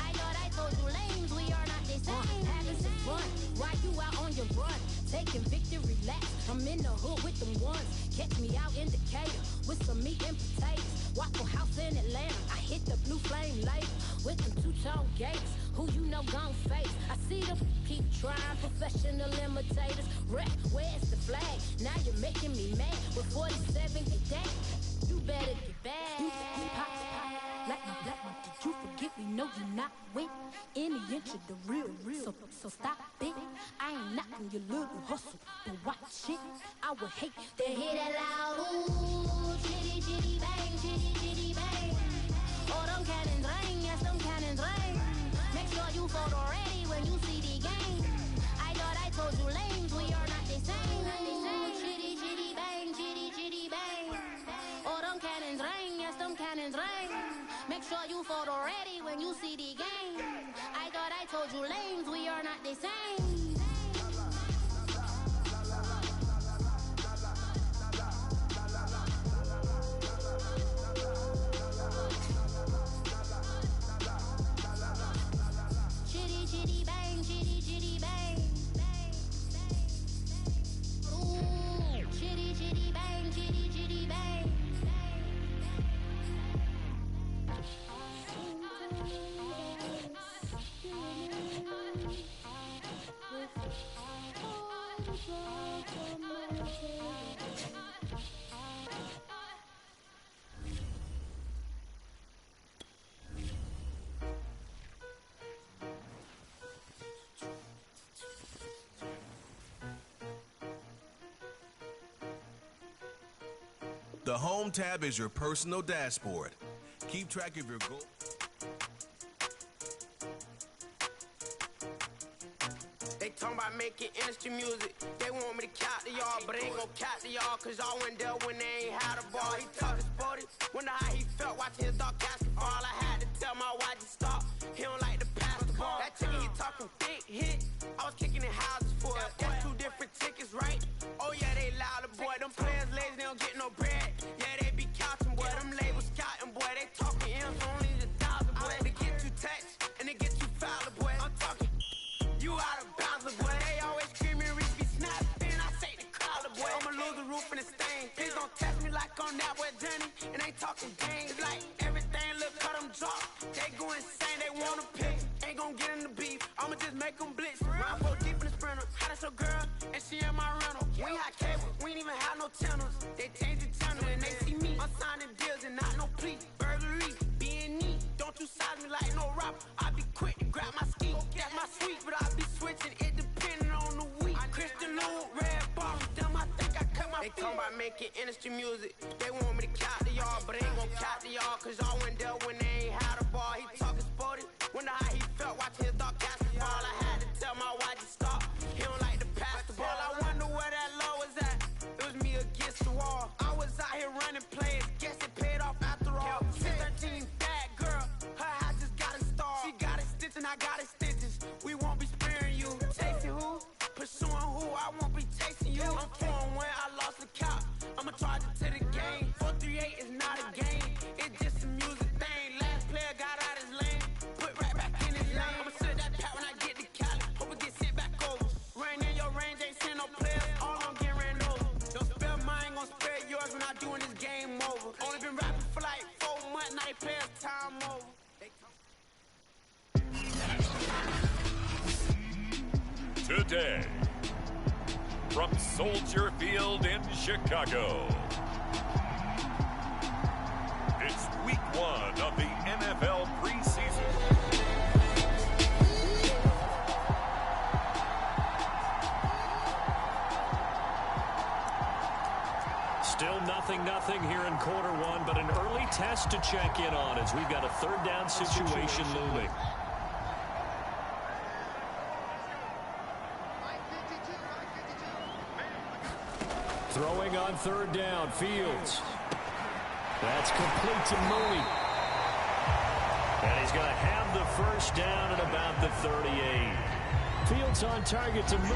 I thought I told you lames, we are not the same. Having some fun while you out on your run, taking victory laps. I'm in the hood with them ones. Catch me out in Decatur with some meat and potatoes. Waffle House in Atlanta. I hit the blue flame later with them two-tone gates. Who you know gon' face? I see them keep trying, professional imitators. Rap, where's the flag? Now you're making me mad with 47 get that. You better get back. You pop, like my black one. Did you forget we know you not with any inch of the real. So stop it. I ain't knocking your little hustle, but watch it. I would hate to hear that loud ooh, chitty chitty bang, chitty chitty bang. Oh, them cannons ring, yes, them cannons ring. Make sure you photo ready when you see the game. I thought I told you lames, we are not the same. Chitty chitty bang, chitty chitty bang. Oh, them cannons ring, yes, them cannons ring. Make sure you photo ready when you see the game. I thought I told you lames, we are not the same. Chitty chitty bang, chitty chitty bang. Ooh, chitty chitty bang, chitty chitty bang. The Home tab is your personal dashboard. Keep track of your goals. They talking about making industry music. They want me to count to y'all, but I ain't gon' count to y'all, cause y'all went there when they ain't had a ball. He talking sporty, wonder how he felt watching his dog basketball. I had to tell my wife to stop. He don't like to pass the ball. That chicken, he talking big hit. I was kicking in houses for it. That's two different tickets, right? Oh yeah, they louder, boy. Them players lazy, they don't get no bread. Yeah, they be counting, boy. Them labels scouting, boy. They talking M's only the $1,000, boy. They get you touched and they get you fouled, boy. I'm talking. You out of bounds, boy. They always screaming, Reese be snapping. I say the crowd, boy. I'ma lose the roof and the stain. Please don't test me like I'm that boy Johnny. And ain't talking gangs like everything look cut them drop. They go insane, they wanna pick. Ain't gon' get in the beef. I'ma just make them blitz. Round 4 deep in the sprinter. How that's your girl? And she in my rental. We ain't had cable, we ain't even have no channels. They change the channel and they see me. I'm signing deals and not no plea. Burglary, B&E. Don't you size me like no rapper. I be quick to grab my ski. That's my sweet, but I be switching it depending on the week. Christian Lou, red bottoms, damn, I think I cut my feet. They talking about making industry music. They want me to count to y'all, but I ain't gon' count to y'all, cause y'all went there when they ain't had a ball. He talking sporty, wonder how he felt watching his dog basketball. I had to tell my wife to stop. He don't like to pass the ball. I wonder where that low was at. It was me against the wall. I was out here running plays, guess it paid off after all. 13, bad girl, her house just got installed. She got extension, I got extensions. We won't be sparing you. Chasing who? Pursuing who? I won't be chasing you. I'm 4-1, I lost the count. I'ma charge it to the game. 438 is not a game. It's just a music thing. Last player got out his lane. Put right back in his lane. I'ma sit that pat when I get to Cali. Hope it get sent back over. Rain in your range, ain't send no players. All I'm getting ran over. Don't spare mine, gon' spare yours when I doing this game over. Only been rapping for like 4 months, now they play us time over. Today, from Soldier Field in Chicago, it's week 1 of the NFL preseason. Still 0-0 nothing here in quarter one, but an early test to check in on as we've got a third down situation looming. Throwing on third down, Fields. That's complete to Mooney. And he's going to have the first down at about the 38. Fields on target to Mooney.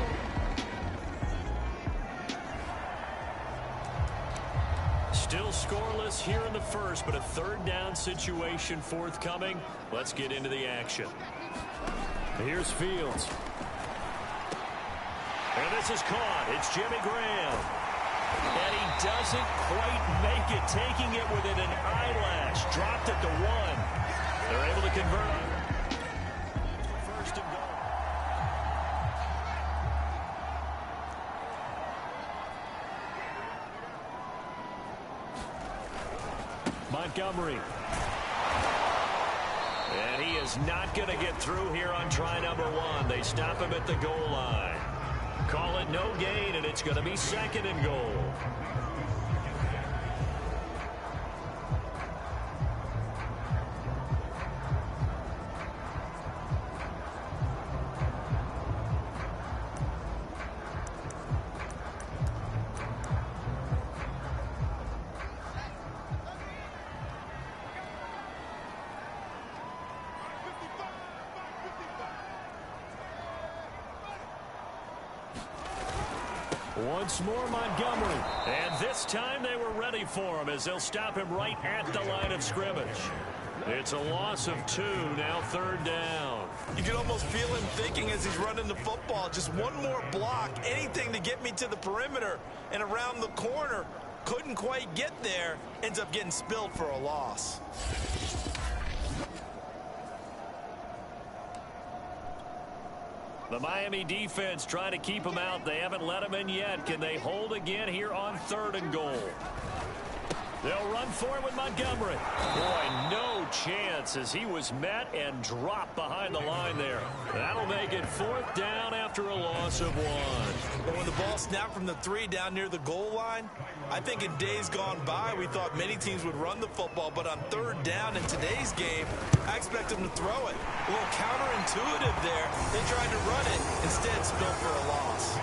Still scoreless here in the first, but a third down situation forthcoming. Let's get into the action. Here's Fields. And this is caught. It's Jimmy Graham. And he doesn't quite make it, taking it within an eyelash. Dropped it to 1. They're able to convert on first and goal. Montgomery. And he is not going to get through here on try number 1. They stop him at the goal line. Call it no gain, and it's going to be second and goal. Once more, Montgomery. And this time they were ready for him as they'll stop him right at the line of scrimmage. It's a loss of 2, now third down. You can almost feel him thinking as he's running the football. Just one more block, anything to get me to the perimeter and around the corner. Couldn't quite get there. Ends up getting spilled for a loss. The Miami defense trying to keep him out. They haven't let him in yet. Can they hold again here on third and goal? They'll run for it with Montgomery. Boy, no chance as he was met and dropped behind the line there. That'll make it fourth down after a loss of 1. But when the ball snapped from the 3 down near the goal line, I think in days gone by, we thought many teams would run the football, but on third down in today's game, I expect them to throw it. A little counterintuitive there. They tried to run it, instead spilled for a loss.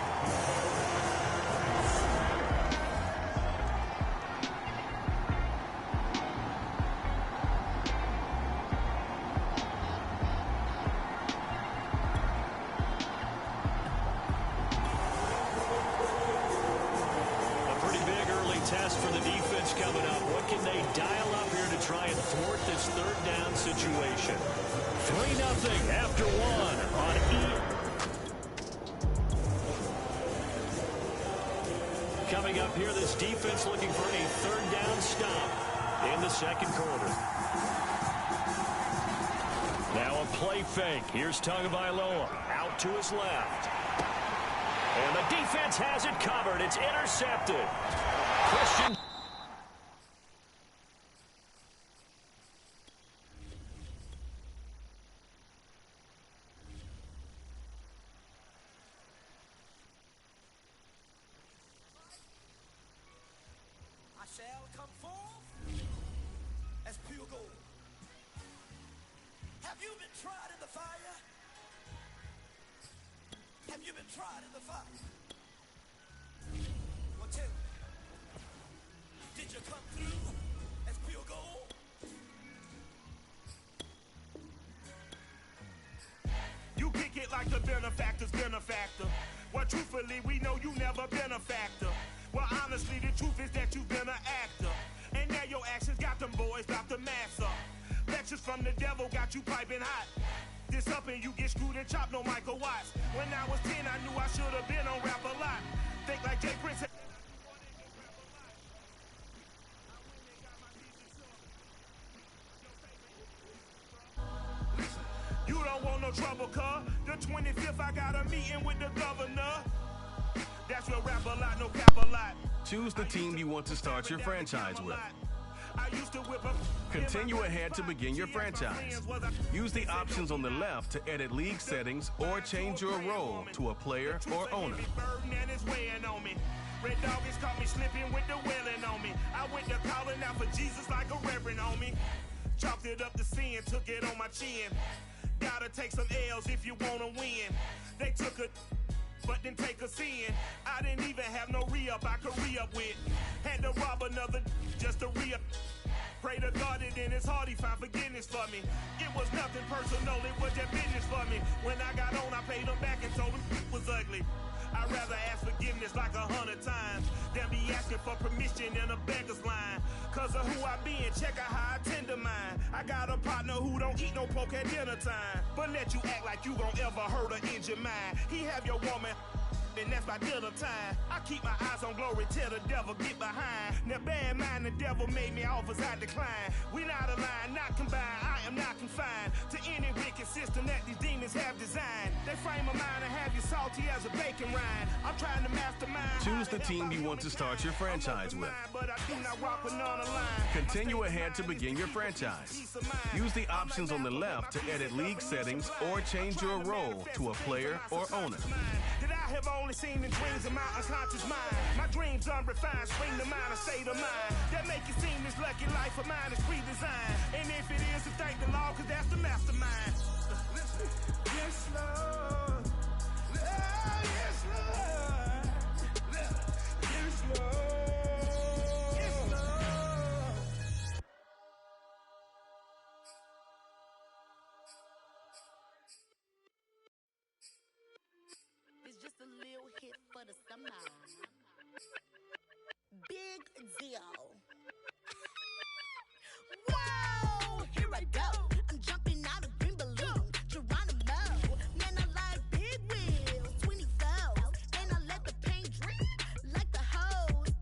Test for the defense coming up. What can they dial up here to try and thwart this third down situation? 3-0 after 1 on E. Coming up here, this defense looking for a third down stop in the second quarter. Now a play fake. Here's Tagovailoa out to his left. And the defense has it covered. It's intercepted. Christian. I shall come forth as pure gold. Have you been tried in the fire? Have you been tried in the fire? Well, tell me. Did you come through as pure gold? You kick it like the benefactor's benefactor. Well, truthfully, we know you never been a factor. Well, honestly, the truth is that you've been an actor. And now your actions got them boys drop the mask up. Lectures from the devil got you piping hot. This up and you get screwed and chopped, no Michael Watts. When I was 10, I knew I should have been on rap a lot. Think like Jay Prince. You don't want no trouble, cuz. The 25th, I got a meeting with the governor. That's your rap a lot, no cap a lot. Choose the team you want to start your franchise with. I used to whip up. Continue ahead to begin your franchise. Use the options on the left to edit league settings or change your role to a player or owner. Red Doggies caught me slipping with the wailing on me. I went to calling out for Jesus like a reverend on me. Chalked it up to sin, took it on my chin. Gotta take some L's if you wanna win. They took a but didn't take us in. I didn't even have no re-up I could re-up with. Had to rob another just to re-up. Pray to God that in his heart he found forgiveness for me. It was nothing personal, it was just business for me. When I got on, I paid him back and told him it was ugly. I'd rather ask forgiveness like 100 times than be asking for permission in a beggar's line. Cause of who I be and check out how I tend to mine. I got a partner who don't eat no pork at dinner time, but let you act like you gon' ever hurt or injure mine. He have your woman, and that's by dinner time. I keep my eyes on glory till the devil get behind. Now bad mind, the devil made me offers I decline. We not aligned, not combined, I am not confined to any wicked system that these demons have designed. They frame a mind and have you salty as a bacon rind. I'm trying to mastermind. Choose the team you want to start your franchise with. Continue ahead to begin your franchise. Use the options on the left to edit league settings or change your role to a player or owner. I have only seen in dreams of my unconscious mind. My dreams unrefined, swing the mind, a state of mind that make it seem this lucky life of mine is pre-designed. And if it is, to thank the Lord, cause that's the mastermind. Yes, Lord. Yes, Lord. Yes, Lord. It's just a little hit for the summer. Big deal. Whoa, here I go. I'm jumping out of green balloon. Geronimo, man, I like big wheels, 24, and I let the paint drip like the hose.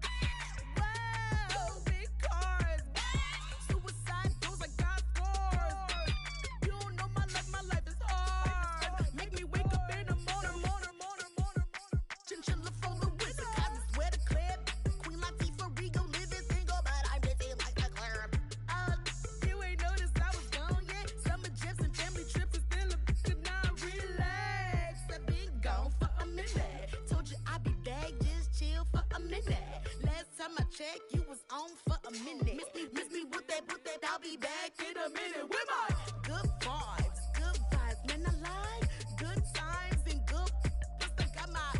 Whoa, big cars, suicide doors, I got scores. You don't know my life is hard. Make me wake up in the morning. Chinchilla for the wizard, I swear to clip. Queen Latifah, Rigo, living single, but I'm busy like a club. You ain't noticed I was gone yet. Summer jets and family trips is still a could not relax. I've been gone for a minute. Told you I'd be back, just chill for a minute. Last time I checked, you was on for a minute. Miss me with that, I'll be back in a minute. With my good vibes, man, I like good times and good. Plus I got my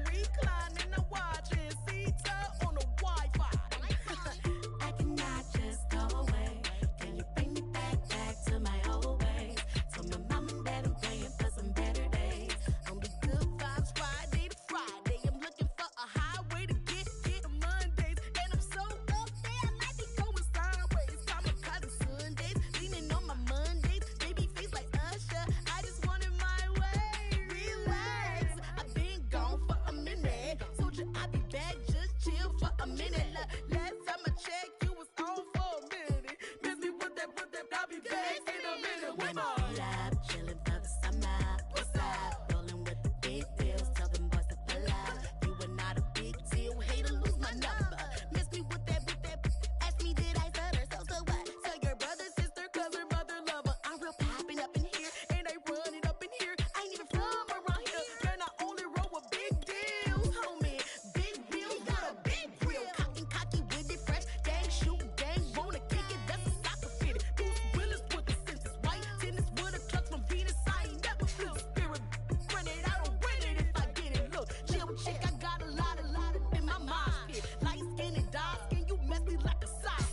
reclining and watching Sita on the Wi-Fi. I cannot just go away. Can you bring me back to my old ways? Tell my mom and dad I'm praying for some better days. On the good vibes Friday to Friday. I'm looking for a highway to get to Mondays. And I'm so up there, I might be going sideways. Kamikaze Sundays, leaning on my Mondays. Baby face like Usher, I just want it my way. Relax, I've been gone for a minute. Told you I'd be back, just chill for a minute. Last time I checked, you was on for a minute. Miss me with that, I'll be back in a minute. With my love, chilling for the summer. What's up? Rolling with the big deals, tell them boys to pull up. You are not a big deal, hate to lose my number. Miss me with that, ask me did I stutter, so what? Tell your brother, sister, cousin, brother, lover. I'm real popping up in here, and I run it up in here. I ain't even from around here, man, I only roll with big deals, homie. Big wheels, got a big grill. Cocky with it, fresh, gang, shoot, gang, wanna kick it, that's a soccer fitted. Bruce Willis with the senses, white tennis with a clutch from Venus. I ain't never feel spirit. Run it, I don't win it if I get it. Look, chill chick, I got a lot in my mind pit. Light skin and dark skin, you messy like a sock.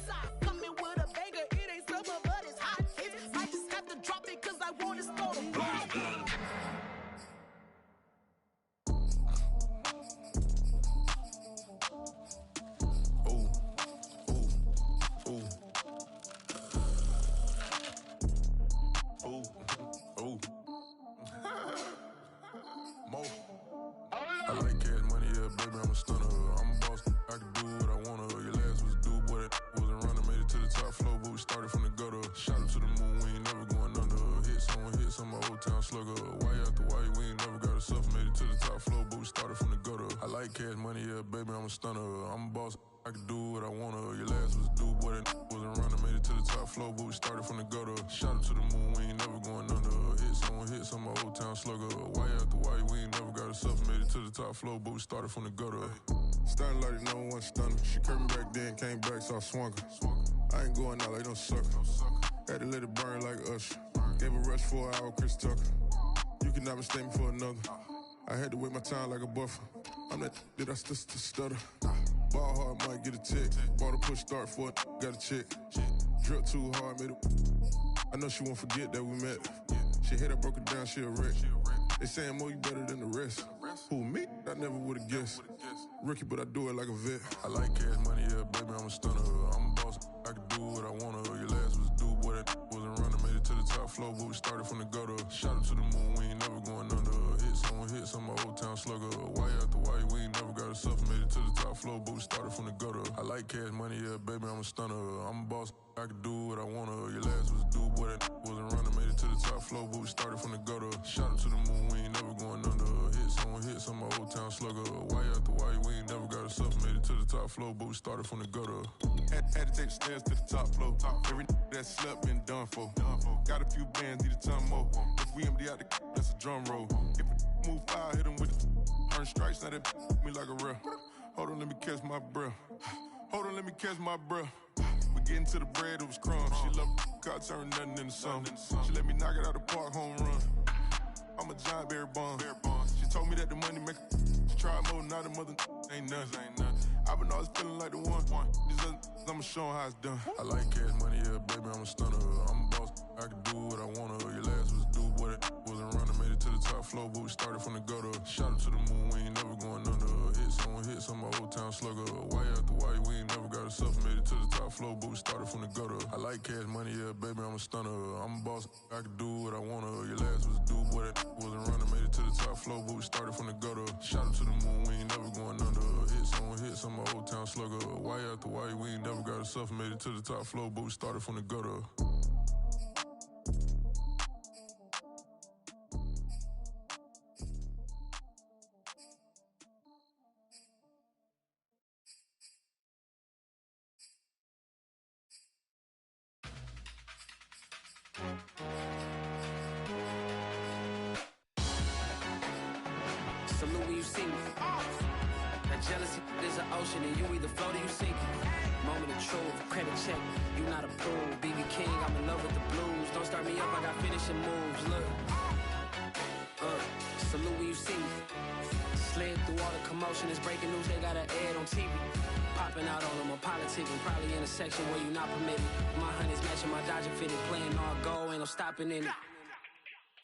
Coming with a banger, it ain't summer, but it's hot hits. I just have to drop it cause I want to start a rocket. I like cash money, yeah, baby, I'm a stunner. I'm a boss, I can do what I wanna. Your last was a dude, boy, that wasn't running. Made it to the top floor, but we started from the gutter. Shot up to the moon, we ain't never going under. Hit some my old town slugger. Why out the why, we ain't never got a suffer. Made it to the top floor, but we started from the gutter. I like like cash money, yeah, baby, I'm a stunner. I'm a boss, I can do what I wanna. Your last was a dude, boy, that wasn't running. Made it to the top floor, but we started from the gutter. Shot up to the moon, we ain't never going under. Hit some old town slugger. Why after why, we ain't never got us up. Made it to the top floor, but we started from the gutter. Starting like no one stunner. She curved me back then, came back, so I swung her. I ain't going out like no sucker. Had to let it burn like Usher. Gave a rush for an hour, Chris Tucker. You cannot mistake me for another. I had to wait my time like a buffer. I'm that I still stutter. Ball hard, might get a tick. Bought a push start for it, got a chick. Drip too hard, made it. I know she won't forget that we met. She hit, I broke it down, she a wreck. They saying more, you better than the rest. Who, me? I never would've guessed. Rookie, but I do it like a vet. I like cash money, yeah, baby, I'm a stunner. I'm a boss, I can do what I wanna. Your last was a dude, boy, that wasn't running. Made it to the top floor, but we started from the gutter. Shot up to the moon, we ain't never going under. Hit some old town slugger. Why after why, we ain't never got us up. Made it to the top floor, but we started from the gutter. I like cash money, yeah, baby, I'm a stunner. I'm a boss, I can do what I wanna. Your last was a dude, boy, that wasn't running. Made it to the top floor, but we started from the gutter. Shot up to the moon, we ain't never going under. Hit some old town slugger. Why after why, we ain't never got us up. Made it to the top floor, but we started from the gutter. Had to take the stairs to the top floor. Every that slept been done for. Got a few bands, need a ton more. If we empty out the that's a drum roll. If it move fire, hit him with it. Earn stripes, now that me like a real. Hold on, let me catch my breath. Hold on, let me catch my breath. We getting to the bread, it was crumbs. She love God turn nothing into something. She let me knock it out the park, home run. I'm a giant Barry Bonds. She told me that the money make she try more, now the mother ain't nothing. I've been always feeling like the one. These other I'ma show 'em how it's done. I like cash money, yeah, baby, I'm a stunner. I'm a boss, I can do what I wanna. Your last was a dude, boy, that wasn't running. Made it to the top floor, but we started from the gutter. Shot up to the moon, we ain't never going under. Hit some old town slugger. Why after why, we ain't never got us up. Made it to the top floor, but we started from the gutter. I like cash money, yeah, baby, I'm a stunner. I'm a boss, I can do what I wanna. Your last was a dude, boy, that wasn't running. Made it to the top floor, but we started from the gutter. Shot up to the moon, we ain't never going under. Hit some old town slugger. Why after why, we ain't never got us up. Made it to the top floor, but we started from the gutter. Salute when you see me. That jealousy is an ocean and you either float or you sink. Moment of truth, credit check, you not approved. BB King, I'm in love with the blues. Don't start me up, I got finishing moves, look. Salute when you see me. Slid through all the commotion, it's breaking news, they got an ad on TV. Popping out on them, I'm politicking, probably in a section where you not permitted. My honey's matching my Dodger fitted, playing all go, ain't no stopping in it.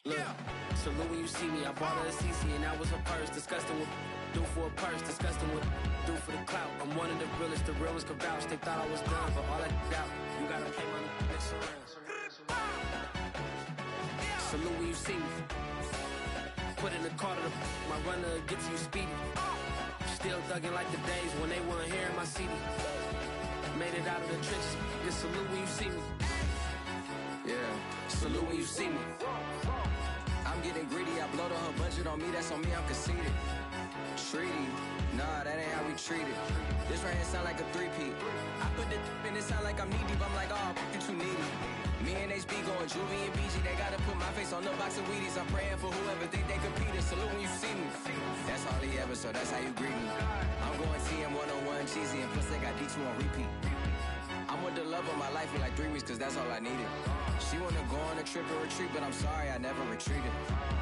Look, salute when you see me, I bought her a CC and that was her purse. Disgusting with do for a purse, disgusting with do for the clout. I'm one of the realest, the real ones could vouch. They thought I was done, but all I doubt, you gotta pay my next around. Salute when you see me. Put in the car to my runner gets you speedy. Still thugging like the days when they weren't here in my CD. Made it out of the trenches, just salute when you see me. Yeah, salute when you see me. I'm getting greedy, I blow her budget on me, that's on me, I'm conceited. Treaty, nah, that ain't how we treat it. This right here sound like a three-peat. I put the in it sound like I'm knee-deep, I'm like, oh, you too needy. Me and HB going Juvie and BG, they gotta put my face on the box of Wheaties. I'm praying for whoever think they competed. Salute when you see me. That's all he ever, so that's how you greet me. I'm going TM 101 cheesy, and plus they got D2 on repeat. I'm with the love of my life in like 3 weeks, cause that's all I needed. She wanna go on a trip and retreat, but I'm sorry, I never retreated.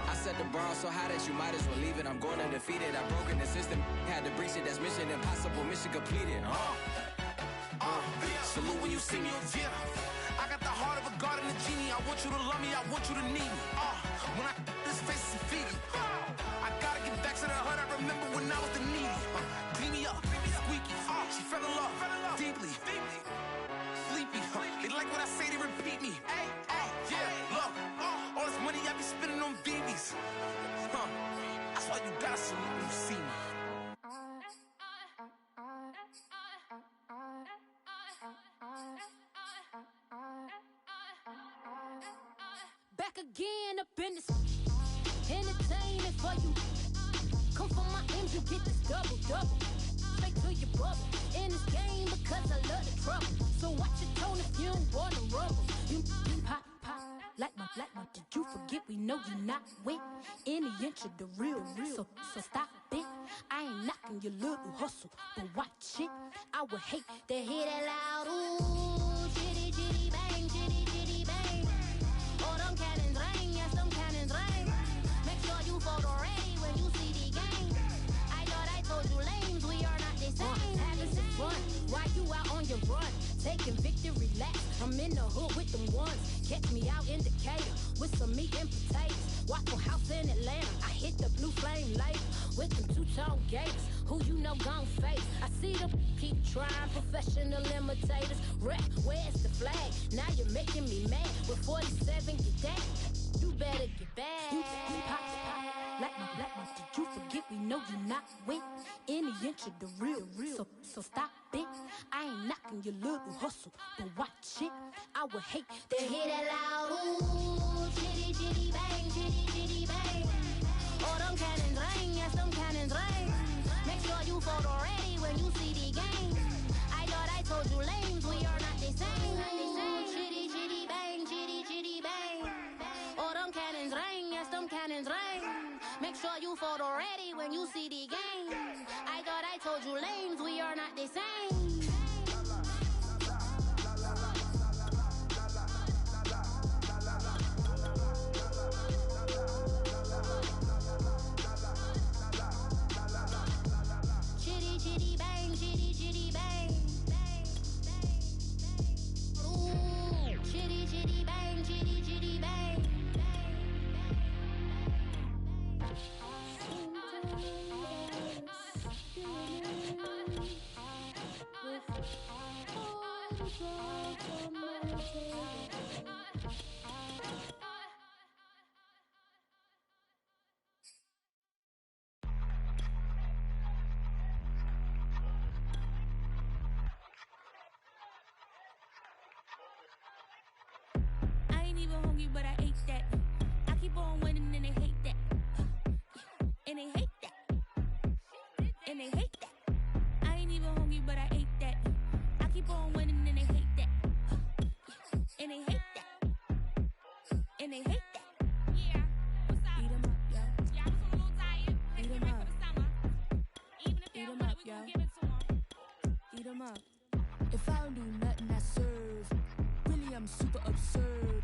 I set the bar so high that you might as well leave it. I'm going undefeated, I've broken the system. Had to breach it, that's mission impossible, mission completed. Salute when you see me, yeah. I got the heart of a god and a genie. I want you to love me, I want you to need me. When I this face is feedy. I gotta get back to the hood, I remember when I was the needy. Clean me up, squeaky. She fell in love, deeply. Sleepy, they like what I say, they repeat me. Yeah, look, all this money I be spending on BBs. That's why you gotta salute when you see me. Back again up in this entertainment for you. Come for my M's, you get this double. Straight to your bubble. In this game because I love the trouble. So watch your tone if you don't wanna rumble. You pop, like my. Did you forget we know you're not with any inch of the real. So stop it. I ain't knocking your little hustle, but watch it. I would hate to hear that loud ooh, chitty chitty bang, chitty chitty bang. Oh, them cannons ring, yes, them cannons ring. Make sure you photo ready when you see the game. I thought I told you lames, we are not the same. Having some fun, while you out on your run, taking victory laps. I'm in the hood with them ones. Catch me out in Decatur with some meat and potatoes. Waffle House in Atlanta. I hit the blue flame later with them two-tone gators. Who you know gon' face? I see them keep trying. Professional imitators. Rap, where's the flag? Now you're making me mad. With 47, get that. You better get back. You pop, like my. Did you forget we know you're not with any inch of the real. So stop it. I ain't knocking your little hustle, but watch it. I would hate to hear that loud ooh, chitty chitty bang, chitty chitty bang. Oh, them cannons ring, yes, them cannons ring. Make sure you photo ready when you see the game. I thought I told you lames, we are not the same. Chitty chitty bang, chitty chitty bang. Oh, them cannons ring, yes, them cannons ring. Make sure you photo ready when you see the game. I thought I told you lames, we are not the same. Chitty chitty bang, chitty chitty bang. Ooh, chitty chitty bang, chitty chitty bang. I ain't even hungry, but I ate that. I keep on winning and they hate that. And they hate that. And they hate that. I ain't even hungry, but I ate that. I keep on winning and they hate that. And they hate that. And they hate that. Yeah, what's up? Eat 'em up, yo. Yeah, I was on a little diet. Had to get ready for the summer. Even if they don't want it, we gon' give it to 'em. Eat 'em up. If I don't do nothing, I serve. Really, I'm super absurd.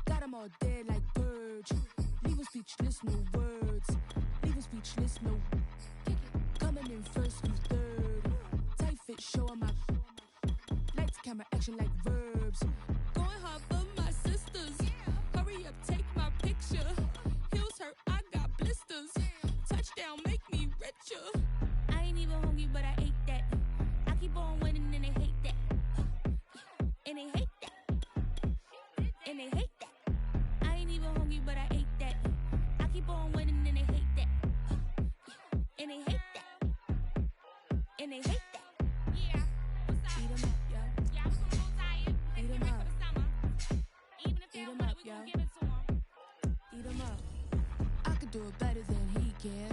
Got 'em all dead like birds. Leave 'em speechless, no words. Leave 'em speechless, no. Coming in first, you third. Tight fit, showing my. Lights, camera, action like verbs. Going hard for my sisters. Hurry up, take my picture. Heels hurt, I got blisters. Touchdown, make me richer. I ain't even hungry, but I ate that. I keep on winning and they hate that. And they hate that. And they hate that. I ain't even hungry, but I ate that. I keep on winning and they hate that. And they hate that. And they hate that. Yeah, what's up? Eat 'em up, yo. Yeah, I was on a little diet. Had to get ready for the summer. Even if they don't want it, we gon' give it to 'em. Eat 'em up. I could do it better than he can.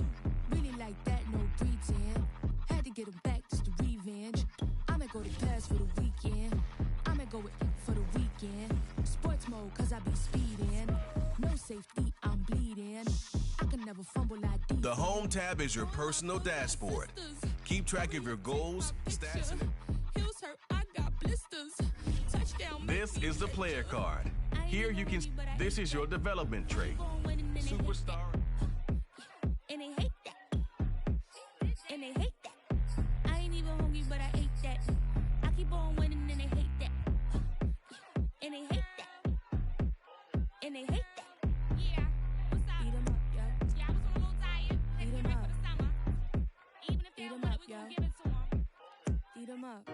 Really like that, no pretend. Had to get him back, just to revenge. I'ma go to pass for the weekend. I'ma go with for the weekend. Sports mode, cause I be speeding. No safety, I'm bleeding. I can never fumble like these. The Home tab is your personal dashboard. Keep track of your goals, stats, and Heels hurt, I got blisters. Touchdown, make this me is the richer. player card. Here you can. This is your development trait. Superstar. And they hate that. And they hate that. I ain't even hungry, but I ate that. I keep on winning and they hate that. And they hate that. And they hate that. Yeah, what's up? Eat 'em up, yo. Yeah, I was on a little diet. Had to get ready for the summer. Even if they Eat don't 'em want up, it, we yo. gon' give it to 'em. Eat 'em up.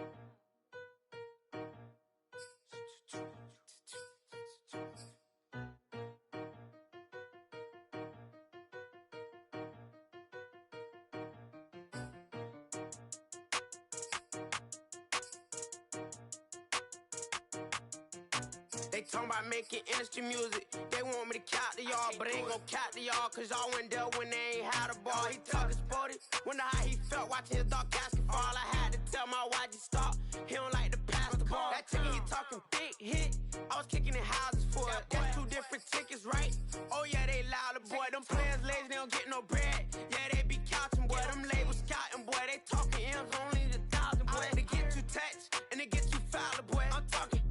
They talking about making industry music. They want me to count to y'all, but ain't gon' count to y'all, cause y'all went there when they ain't had a ball. He talking sporty, wonder how he felt watching his dog casket fall. I had to tell my YG stop, he don't like to pass the ball. That chicken, he talking big hit, I was kicking in houses for it. That's two different tickets, right? Oh yeah, they louder, boy. Them players lazy, they don't get no bread. Yeah, they be couching, boy. Them labels scouting, boy. They talking M's only the 1,000, boy. They get you touched, and they get you fouled, boy. I'm talking,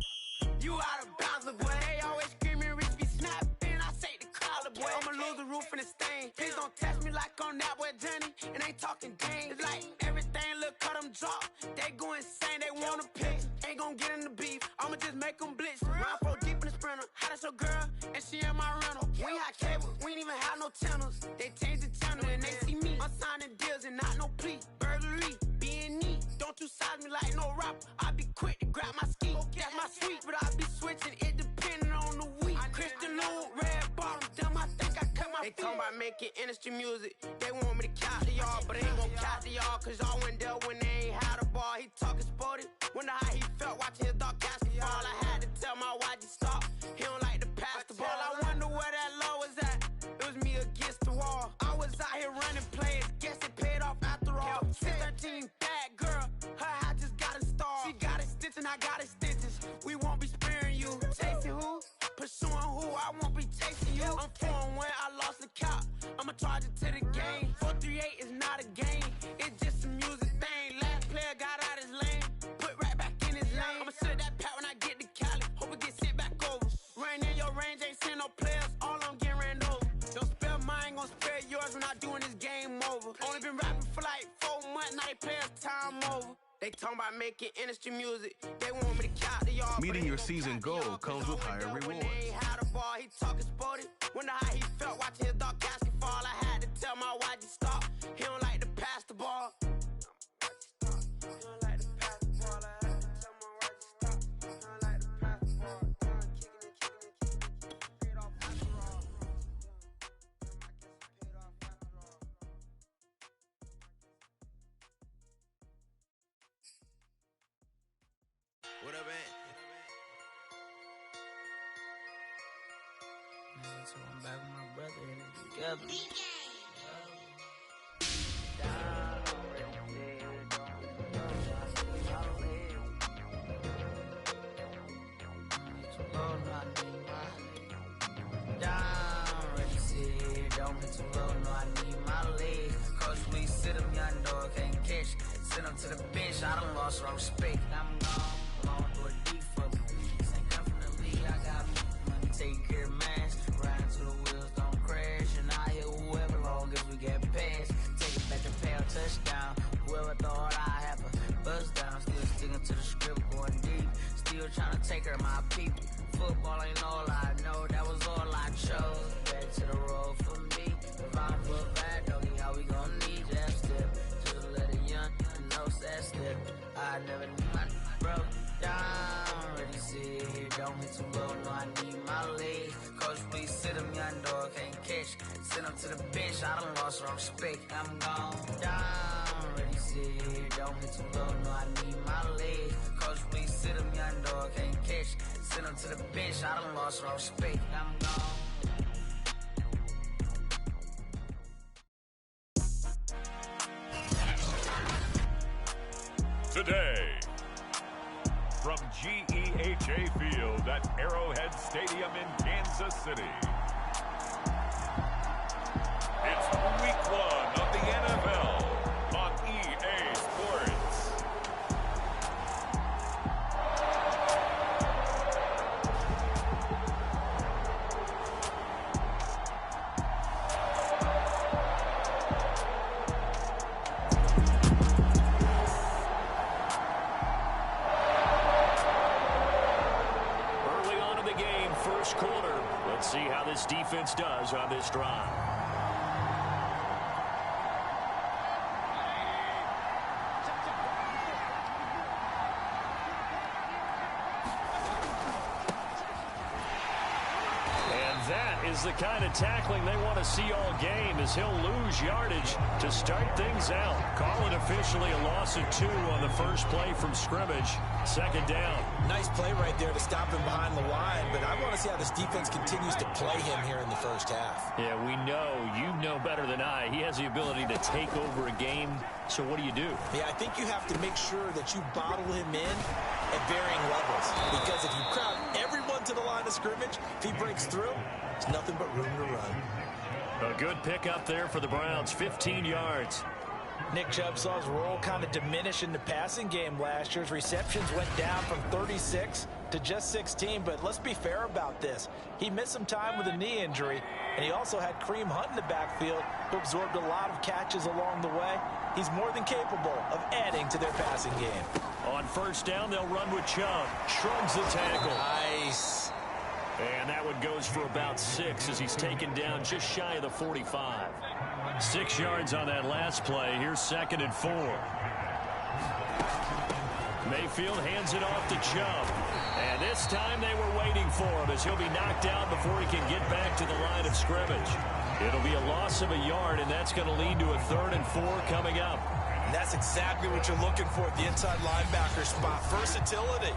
you out of bounds, boy. They always screaming, Rich be snapping. I say the crowd, boy. I'ma lose the roof and the stain. Please don't test me like on that boy Johnny. And ain't talking dang. It's like everything look cut them drop. They go insane, they want a pitch. Ain't gon' get in the beef. I'ma just make them blitz. Round 4 deep in the sprinter. How that's your girl? And she in my rental. We ain't had cable, we ain't even have no channels. They changed the channel and they see me. I'm signing deals and not no plea. Burglary, being neat. Don't you size me like no rapper. I be quick to grab my ski. That's my sweet, but I be switching it depending on the week. Christian Lou, red bottom, damn, I think I cut my feet. They talking about making industry music. They want me to count to y'all, but ain't gon' count to y'all, cause y'all went there when they ain't had a ball. He talking sporty, wonder how he felt watching his dog casket fall. I had to tell my YG stop, he don't like to pass the ball. I wonder where that low was at. It was me against the wall. I was out here running plays, guess it paid off after all. 613 bad girl, her hat just got installed. She got extension, I got extensions. We won't be sparing you. Chasing who? Pursuing who? I won't be chasing you. I'm 4-1, I lost the count. I'ma charge it to the game. 438 is not a game, it's just a music thing. Last player got out his lane, put right back in his lane. I'ma sit that pat when I get to Cali, hope it get sent back over. Running in your range, ain't send no players, all I'm getting ran over. Don't spare mine, gon' spare yours when I doing this game over. Only been rapping for like 4 months, now they players time over. They talking about making industry music. They want me to count to y'all. Meeting your season goal comes with higher rewards. He talking sporty, wonder how he felt watching his dog casket fall. I had to tell my YG stop, he don't like to pass the ball. He don't like to pass the ball. I had to tell my YG stop, he don't like to pass the ball. Kicking it, paid off after all. What up, man? So I'm back with my brother and it's together. Don't get too low, no, I need my legs. Coach, please sit him, young dog, can't catch. Send him to the bench, I done lost my respect. I'm gone through a deep for me. This ain't come from the league, I got money, take care of mine. Riding till the wheels don't crash. And I hit whoever long as we get past. Take it back to pound, touchdown. Whoever thought I have a buzz down. Still sticking to the script, going deep. Still trying to take care of my people. Football ain't all I know, that was all I chose. Back to the road for me. If I'm for bad, doggy, how we gon' need that step? Just let a young know that step. I never knew my broke down. Ready, sit here, don't hit too low, no, I need my legs. Coach, please sit him, young dog, can't catch. Send him to the bench, I done lost my respect. I'm gone down. Ready, sit here, don't hit too low, no, I need my legs. Coach, please sit him, young dog, can't catch. Send him to the bench, I done lost my respect. I'm gone. Today, from GEHA Field at Arrowhead Stadium in Kansas City, it's Week 1 of the NFL on EA Sports. First quarter. Let's see how this defense does on this drive. And that is is the kind of tackling they want to see all game, as he'll lose yardage to start things out. Call it officially a loss of 2 on the first play from scrimmage. Second down. Nice play right there to stop him behind the line, but I want to see how this defense continues to play him here in the first half. Yeah, we know. You know better than I. He has the ability to take over a game, so what do you do? Yeah, I think you have to make sure that you bottle him in at varying levels, because if you crowd everyone to the line of scrimmage, if he breaks through, there's nothing but room to run. A good pickup there for the Browns, 15 yards. Nick Chubb saw his role kind of diminish in the passing game last year. His receptions went down from 36 to just 16, but let's be fair about this. He missed some time with a knee injury, and he also had Kareem Hunt in the backfield, who absorbed a lot of catches along the way. He's more than capable of adding to their passing game. On first down, they'll run with Chubb. Shrugs the tackle. Nice. And that one goes for about 6 as he's taken down just shy of the 45. 6 yards on that last play. Here's 2nd and 4. Mayfield hands it off to Chubb. And this time they were waiting for him, as he'll be knocked out before he can get back to the line of scrimmage. It'll be a loss of a yard, and that's going to lead to a 3rd and 4 coming up. And that's exactly what you're looking for at the inside linebacker spot. Versatility.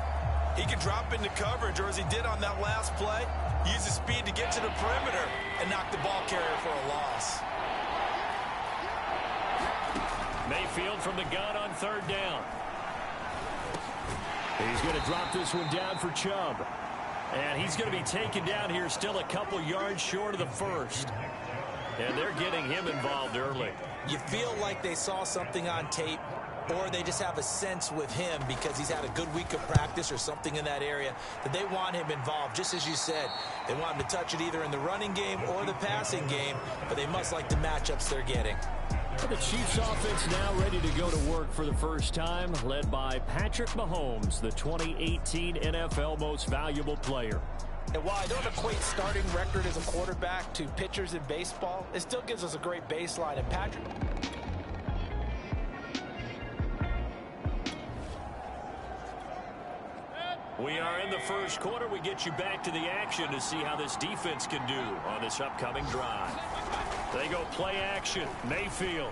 He can drop into coverage, or as he did on that last play, use his speed to get to the perimeter and knock the ball carrier for a loss. Mayfield from the gun on 3rd down. He's going to drop this one down for Chubb. And he's going to be taken down here still a couple yards short of the 1st. And they're getting him involved early. You feel like they saw something on tape, or they just have a sense with him because he's had a good week of practice or something in that area that they want him involved. Just as you said, they want him to touch it either in the running game or the passing game, but they must like the matchups they're getting. The Chiefs offense now ready to go to work for the first time, led by Patrick Mahomes, the 2018 NFL Most Valuable Player. And while I don't equate starting record as a quarterback to pitchers in baseball, it still gives us a great baseline. And Patrick... We are in the first quarter. We get you back to the action to see how this defense can do on this upcoming drive. They go play action. Mayfield.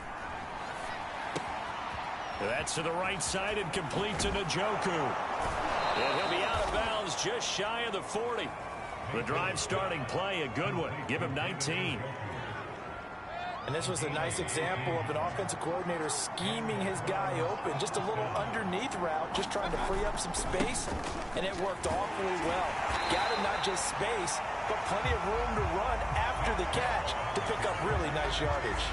That's to the right side and complete to Njoku. And he'll be out of bounds just shy of the 40. The drive starting play, a good one. Give him 19. And this was a nice example of an offensive coordinator scheming his guy open. Just a little underneath route, just trying to free up some space, and it worked awfully well. Got him not just space, but plenty of room to run after the catch to pick up really nice yardage.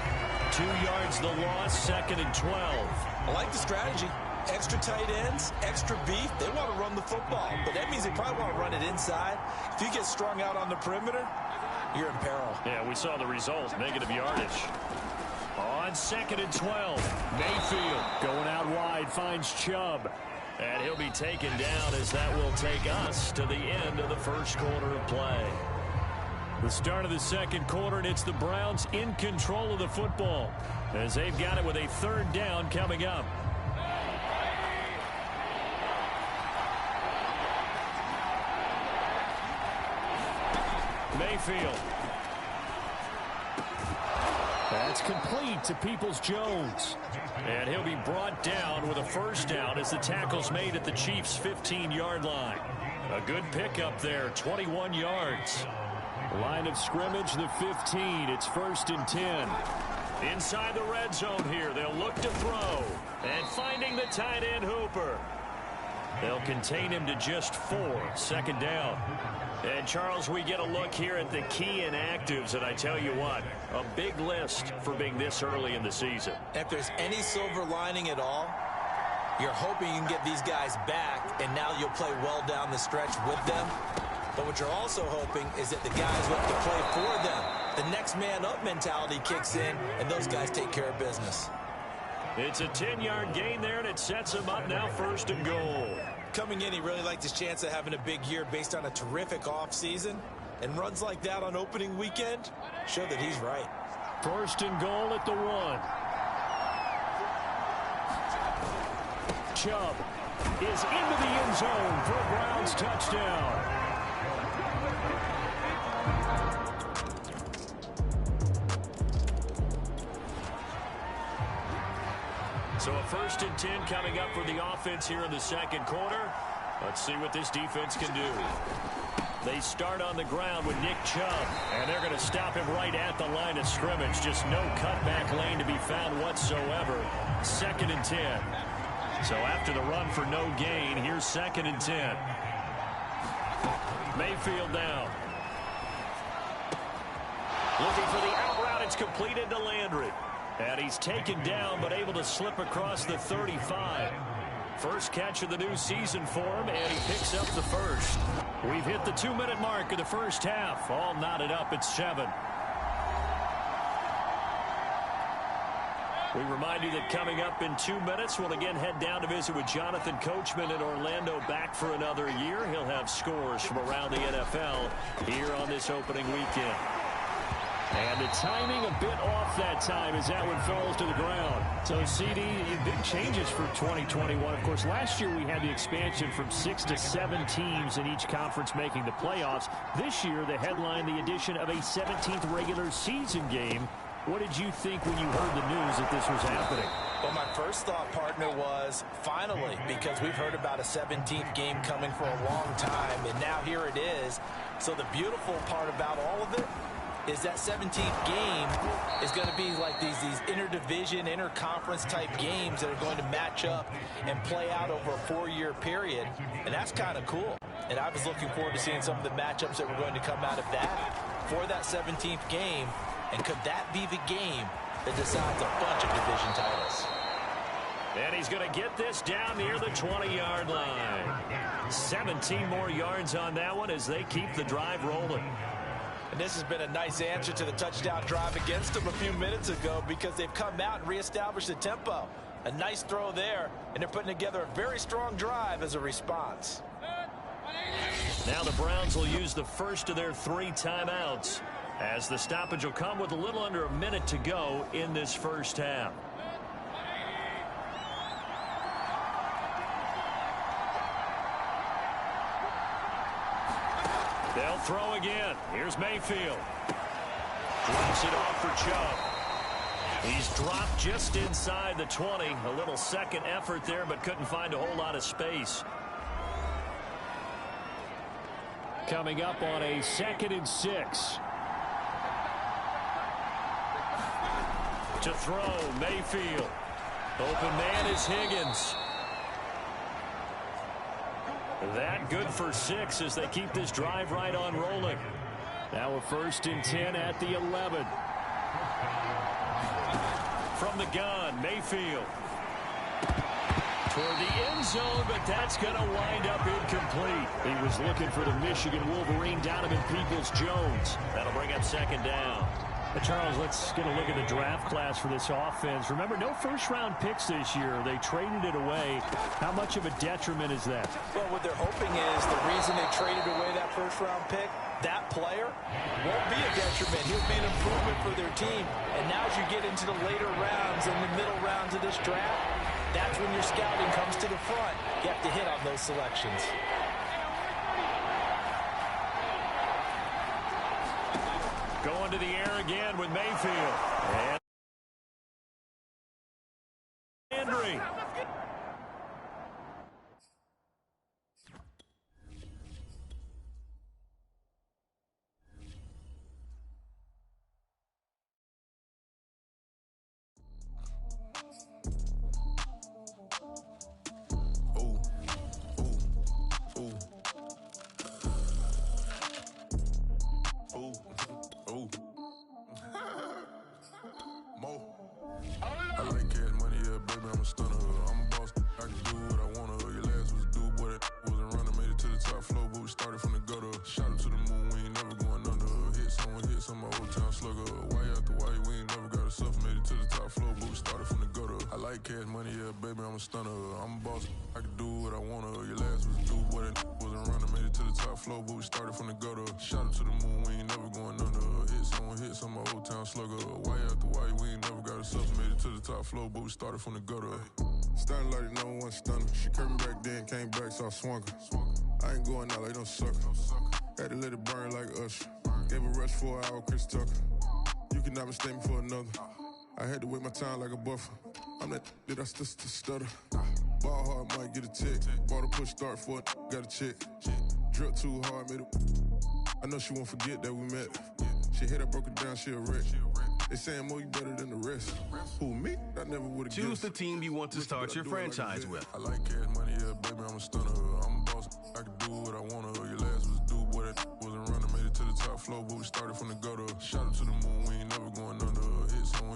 2 yards the loss, 2nd and 12. I like the strategy. Extra tight ends, extra beef. They want to run the football, but that means they probably want to run it inside. If you get strung out on the perimeter, you're in peril. Yeah, we saw the result, negative yardage. On 2nd and 12, Mayfield going out wide, finds Chubb. And he'll be taken down as that will take us to the end of the first quarter of play. The start of the second quarter, and it's the Browns in control of the football as they've got it with a 3rd down coming up. Mayfield. That's complete to Peoples-Jones. And he'll be brought down with a 1st down as the tackle's made at the Chiefs' 15-yard line. A good pickup there, 21 yards. Line of scrimmage, the 15. It's 1st and 10. Inside the red zone here, they'll look to throw. And finding the tight end Hooper. They'll contain him to just 4. 2nd down. And, Charles, we get a look here at the key inactives, and I tell you what, a big list for being this early in the season. If there's any silver lining at all, you're hoping you can get these guys back, and now you'll play well down the stretch with them. But what you're also hoping is that the guys who have to play for them, the next man up mentality kicks in, and those guys take care of business. It's a 10-yard gain there, and it sets him up now 1st and goal. Coming in, he really liked his chance of having a big year based on a terrific offseason. And runs like that on opening weekend show that he's right. 1st and goal at the 1. Chubb is into the end zone for a Browns touchdown. So a 1st and 10 coming up for the offense here in the second quarter. Let's see what this defense can do. They start on the ground with Nick Chubb, and they're going to stop him right at the line of scrimmage. Just no cutback lane to be found whatsoever. 2nd and 10. So after the run for no gain, here's 2nd and 10. Mayfield down. Looking for the out route. It's completed to Landry. And he's taken down, but able to slip across the 35. First catch of the new season for him, and he picks up the first. We've hit the 2-minute mark of the first half. All knotted up at 7. We remind you that coming up in 2 minutes, we'll again head down to visit with Jonathan Coachman in Orlando, back for another year. He'll have scores from around the NFL here on this opening weekend. And the timing a bit off that time as that one falls to the ground. So, CD, big changes for 2021. Of course, last year we had the expansion from 6 to 7 teams in each conference making the playoffs. This year, they headlined the addition of a 17th regular season game. What did you think when you heard the news that this was happening? Well, my first thought, partner, was finally, because we've heard about a 17th game coming for a long time, and now here it is. So the beautiful part about all of it is that 17th game is going to be like these interdivision, interconference type games that are going to match up and play out over a 4-year period. And that's kind of cool. And I was looking forward to seeing some of the matchups that were going to come out of that for that 17th game. And could that be the game that decides a bunch of division titles? And he's going to get this down near the 20-yard line. 17 more yards on that one as they keep the drive rolling. And this has been a nice answer to the touchdown drive against them a few minutes ago, because they've come out and reestablished the tempo. A nice throw there, and they're putting together a very strong drive as a response. Now the Browns will use the first of their 3 timeouts, as the stoppage will come with a little under a minute to go in this first half. They'll throw again. Here's Mayfield. Drops it off for Chubb. He's dropped just inside the 20. A little second effort there, but couldn't find a whole lot of space. Coming up on a 2nd and 6. To throw, Mayfield. Open man is Higgins. That good for 6 as they keep this drive right on rolling. Now a 1st and 10 at the 11. From the gun, Mayfield. Toward the end zone, but that's going to wind up incomplete. He was looking for the Michigan Wolverine, Donovan Peoples-Jones. That'll bring up 2nd down. Charles, let's get a look at the draft class for this offense. Remember, no first-round picks this year. They traded it away. How much of a detriment is that? Well, what they're hoping is the reason they traded away that first-round pick, that player won't be a detriment. He'll be an improvement for their team. And now as you get into the later rounds and the middle rounds of this draft, that's when your scouting comes to the front. You have to hit on those selections. Going to the air again with Mayfield. And Landry. I like cash money, yeah, baby, I'm a stunner. I'm a boss, I can do what I wanna. Your last was a dude, boy, that wasn't running. Made it to the top floor, but we started from the gutter. Shot him to the moon, we ain't never going under. Hit some old town slugger. Why after why, we ain't never got a suffer. Made it to the top floor, but we started from the gutter. I like cash money, yeah, baby, I'm a stunner. I'm a boss, I can do what I wanna. Your last was a dude, boy, that wasn't running. Made it to the top floor, but we started from the gutter. Shot him to the moon, we ain't never going under. Hit some old town slugger. Why after why, we ain't never got a suffer. Made it to the top floor, but we started from the gutter. Starting like no one stunner. She curved me back then, came back, so I swung her. I ain't going out like no sucker. Had to let it burn like Usher. Gave a rush for an hour, Chris Tucker. You cannot mistake me for another. I had to wait my time like a buffer. I'm that I still stutter. Ball hard, might get a tick. Bought a push start for it, got a chick. Drip too hard, made it. I know she won't forget that we met. She hit, I broke it down, she a wreck. They saying more, you better than the rest. Who, me? I never would've Choose guessed. the team you want to start your franchise with. I like cash money, yeah, baby, I'm a stunner. I'm a boss, I can do what I wanna. Your last was do boy, that wasn't running. Made it to the top floor, but we started from the gutter. Shout out to the moon, we ain't never going under.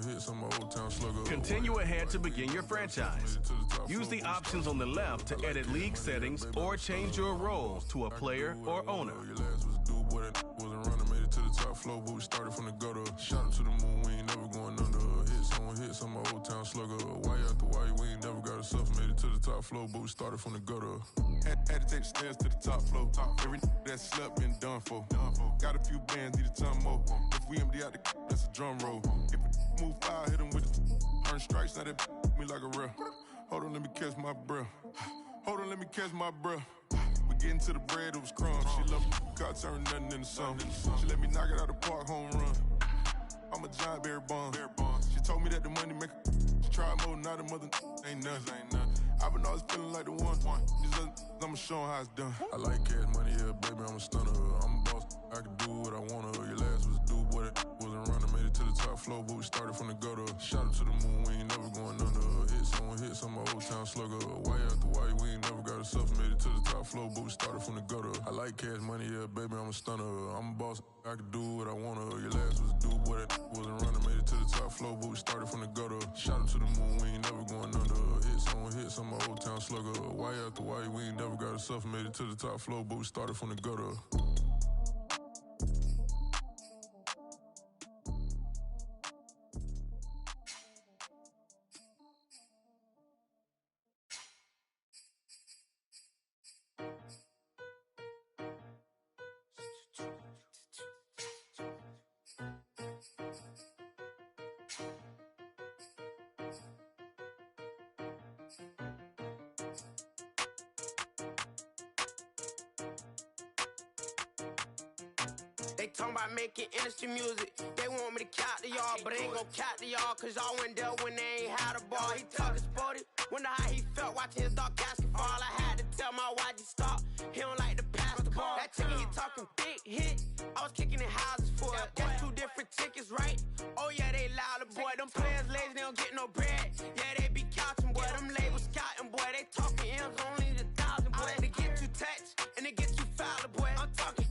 Hits on my old town slugger. Continue ahead to begin your franchise. Use the options on the left to edit league settings or change your role to a player or owner. Your last was do boy, that wasn't running. Made it to the top floor, but we started from the gutter. Shout out to the moon, we ain't never going under. Hits on my old town slugger. Why after why, we ain't never got a suffer. Made it to the top floor, but we started from the gutter. Had to take the stairs to the top floor. Every that slept been done for. Got a few bands, need a ton more. If we empty out the that's a drum roll. If it move fire, hit him with the earn strikes, now that me like a real. Hold on, let me catch my breath. Hold on, let me catch my breath. We getting to the bread, it was crumbs. She love me, got turned nothing into something. She let me knock it out the park, home run. I'm a giant Barry Bonds. She told me that the money make her. She tried more, now the mother ain't nothing. I've been always feeling like the one. These other I'ma show 'em how it's done. I like cash money, yeah, baby, I'm a stunner. I'm a boss, I can do what I wanna. Your last was do boy, that wasn't running. Made it to the top floor, but we started from the gutter. Shout out to the moon, we ain't never going under. Hits on my old town slugger. Why after why, we ain't never got a suffer. Made it to the top floor, but we started from the gutter. I like cash money, yeah, baby, I'm a stunner. I'm a boss, I can do what I wanna. Your last was do boy, that wasn't running. Made it to the top floor, but we started from the gutter. Shout out to the moon, we ain't never going under. Hits on my old town slugger. Why after why, we ain't never got a suffer. Made it to the top floor, but we started from the gutter. They talking about making industry music. They want me to count to y'all, but ain't gon' count to y'all, cause y'all went there when they ain't had a ball. He talking sporty, wonder how he felt watching his dog casket fall. I had to tell my YG stop, he don't like to pass the ball. That chicken, he talking big hit, I was kicking in houses for it. That's two different tickets, right? Oh yeah, they louder, boy. Them players lazy, they don't get no bread. Yeah, they be couching, boy. Them labels scouting, boy. They talking M's, only the 1,000, boy. They get you touched, and they get you foul, boy. I'm talking,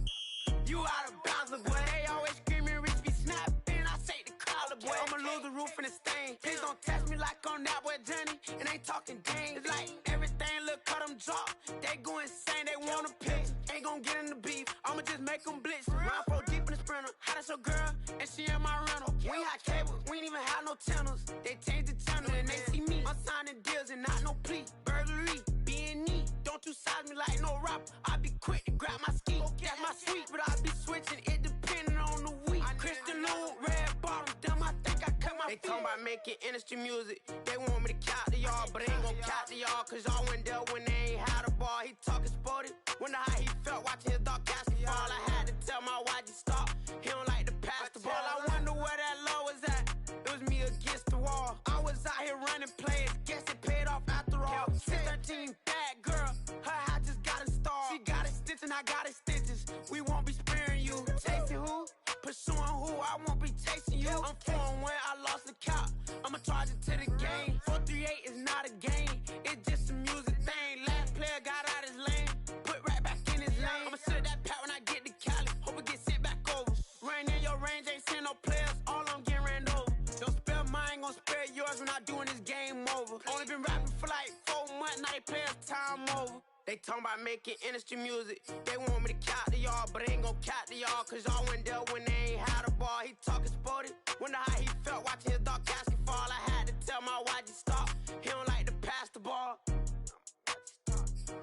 you out of bounds, boy. They always screaming, Rich be snapping. I say the collar, boy. I'ma lose the roof and the stain. Please don't test me like I'm that boy Johnny. And ain't talking dang. It's like everything look cut them drop. They go insane, they want a pitch. Ain't gon' get in the beef. I'ma just make them blitz. Round 4 deep in the sprinter. How that's your girl? And she in my rental. We ain't had cable, we ain't even have no channels. They changed the channel and they see me. I'm signing deals and not no plea. Burglary, B&E. Don't you size me like no rapper. I be quick to grab my ski. That's my sweet, but I be switching. It depending on the week. Christian Lou, red bottom. Damn, I think I cut my feet. They talking about making industry music. They want me to count to y'all, but ain't gon' count to y'all, cause y'all went there when they ain't had a ball. He talking sporty. Wonder how he felt watching his dog casket fall. I had to tell my YG stop. He don't like to pass the ball. I wonder where that low was at. It was me against the wall. I was out here running plays. Guess it paid off after all. 613, bad girl. Her hat just got installed. She got it stitched and I got it stitches. We won't be sparing you. Chasing who? Pursuing who? I won't be chasing you. I'm 4-1, I lost the count. I'ma charge it to the game. 438 is not a game. It's just a music thing. Last player got out his lane. Put right back in his lane. I'ma sit that pat when I get to Cali. Hope it get sent back over. Rain in your range, ain't send no players. All I'm getting ran over. Don't spare mine, gon' spare yours when I doing this game over. Only been rapping for like 4 months, now they players time over. They talking about making industry music. They want me to count to y'all, but ain't gon' count to y'all, cause y'all went there when they ain't had a ball. He talking sporty. Wonder how he felt watching his dog casket fall. I had to tell my YG stop. He don't like to pass the ball. He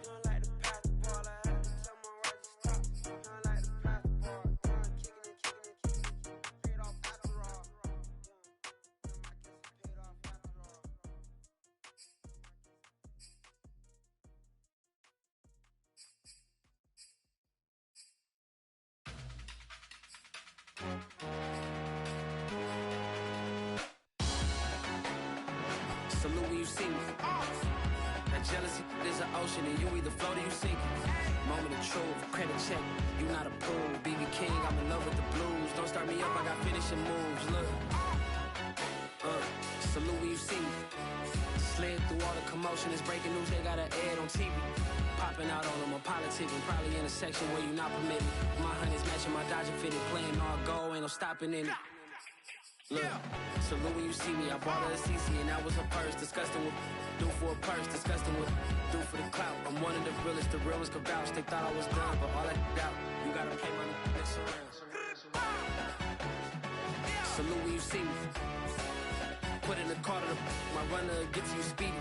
don't like to pass the ball. I had to tell my YG stop. He don't like to pass the ball. Kicking it. Paid off after all. Paid off after all. Salute when you see me. That jealousy is an ocean, and you either float or you sink. Moment of truth, credit check. You not a pool, BB King. I'm in love with the blues. Don't start me up, I got finishing moves. Look, salute when you see me. Slid through all the commotion, it's breaking news. They got an ad on TV. Popping out on them, I'm politicking. Probably in a section where you not permitted. My honey's matching my Dodger fitted, playing all gold, ain't no stopping in it. Look, salute when you see me. I bought her a CC and that was her purse. Disgusting with do for a purse. Disgusting with do for the clout. I'm one of the realest, the realest could vouch. They thought I was done, but all I doubt. You gotta pay my next around. Salute when you see me. Put in the car to my runner gets you speedy.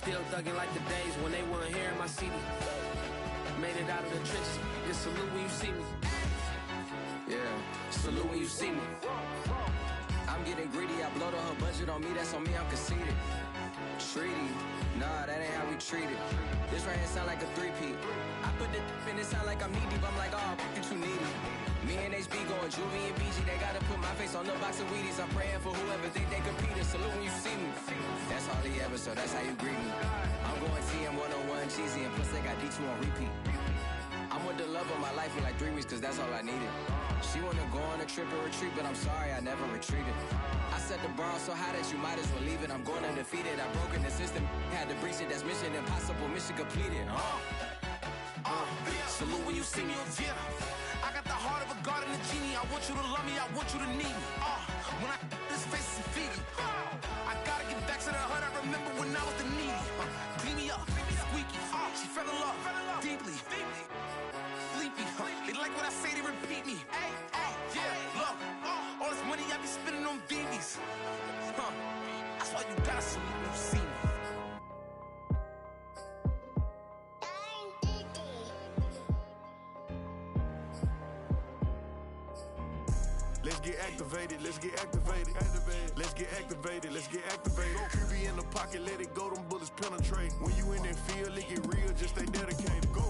Still thugging like the days when they weren't here in my city. Made it out of the trenches. Just salute when you see me. Yeah, salute when you see me. I'm getting greedy, I blowed her budget on me, that's on me, I'm conceited. Treaty, nah, that ain't how we treat it. This right here sound like a three-peat. I put the in it sound like I'm knee deep, I'm like, oh, you too needy. Me and HB going Juvie and BG, they gotta put my face on the box of Wheaties. I'm praying for whoever think they competed. Salute when you see me. That's all he ever, so that's how you greet me. I'm going TM 101 cheesy, and plus they got D2 on repeat. I'm with the love of my life for like 3 weeks, cause that's all I needed. She wanna go on a trip and retreat, but I'm sorry, I never retreated. I set the bar so high that you might as well leave it. I'm going undefeated, I broke in the system, had to breach it, that's mission impossible, mission completed. Salute when you see me, yeah. I got the heart of a god and a genie. I want you to love me, I want you to need me. When I this face is Fiji. I gotta get back to the hood, I remember when I was the needy. Clean me up, squeaky. She fell in love, deeply. Sleepy, they like what I say, they repeat me. Yeah, look, all this money I be spending on BBs. That's why you gotta salute when you see me. Let's get activated, let's get activated. Let's get activated, let's get activated. QB in the pocket, let it go, them bullets penetrate. When you in that field, it get real, just stay dedicated. Go.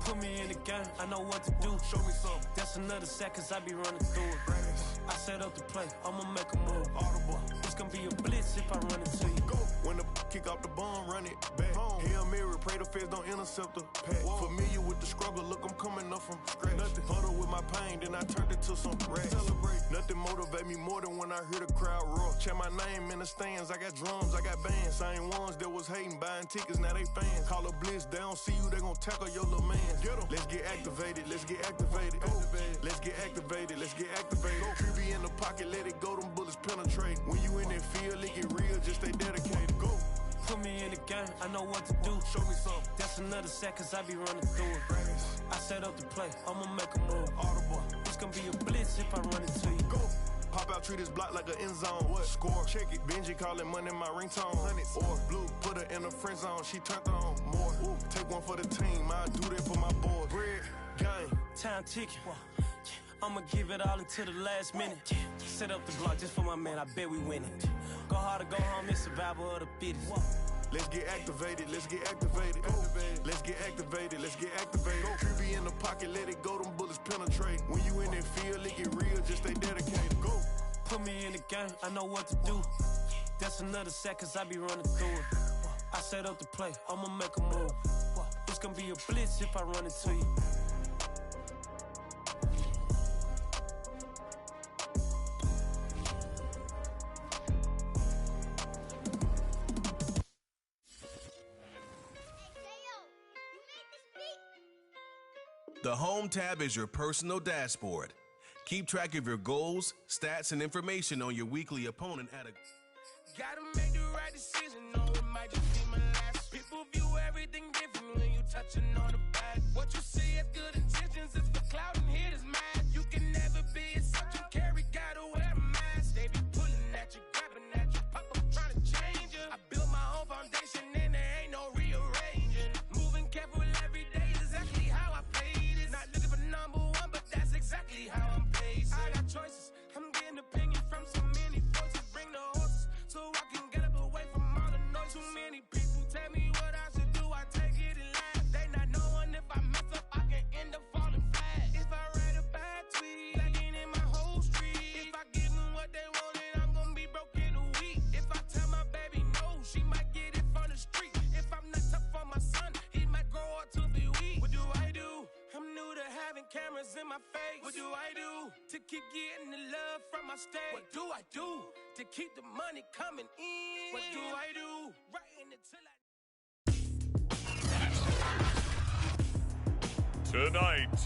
Put me in the game, I know what to do. Show me something. That's another set, cause I be running through it. I set up the play, I'ma make a move. Audible. It's gonna be a blitz if I run into you. Go. When the kick off the bomb, run it back. Home. Hail Mary, pray the feds don't intercept the pack. Familiar with the struggle, look, I'm coming up from scratch. Nothing. Huddle with my pain, then I turned it to some rats. Celebrate. Nothing motivate me more than when I hear the crowd roar. Check my name in the stands, I got drums, I got bands. Same ones that was hating, buying tickets, now they fans. Call a blitz, they don't see you, they gon' tackle your little man. Get em. Let's get activated, let's get activated. Go. Let's get activated, let's get activated. QB in the pocket, let it go, them bullets penetrate. When you in that field, it get real, just stay dedicated. Go. Put me in the game, I know what to do. Show me something. That's another set, cause I be running through it. I set up the play, I'ma make a move. Audible. It's gonna be a blitz if I run into you. Go. Pop out, treat this block like an end zone. What? Score, check it. Benji calling money my ringtone. Hundreds or blue, put her in a friend zone. She turned on more. Ooh. Take one for the team, I do that for my boy. Bread, game. Time ticking. I'ma give it all until the last minute. Set up the block just for my man, I bet we win it. Go hard or go home, it's survival of the fittest. Let's get activated, let's get activated. Go. Let's get activated, let's get activated. QB in the pocket, let it go, them bullets penetrate. When you in that field, it get real, just stay dedicated. Go. Put me in the game, I know what to do. That's another set, cause I be running through it. I set up the play, I'ma make a move. It's gonna be a blitz if I run into you. The Home tab is your personal dashboard. Keep track of your goals, stats, and information on your weekly opponent at a... Gotta make the right decision, no, it might just be my last. People view everything different when you touching on the bad. What you see as good intentions is for clout and hit is mad. You can never be yourself, you carry, gotta wear a mask. They be pulling at you, grabbing at you, pop up trying to change you. I built my own foundation and there ain't no rearranging. Moving careful every day is exactly how I played it. Not looking for number one, but that's exactly how I'm paid. I got choices, I'm getting opinion from so many voices. Bring the horses so I can get up away from all the noise. Too many people tell me what I should do, I take it and laugh. They not knowing if I mess up, I can end up falling flat. If I write a bad What do I do to keep getting the love from my state? What do I do to keep the money coming in? What do I do? Writing until I... Tonight,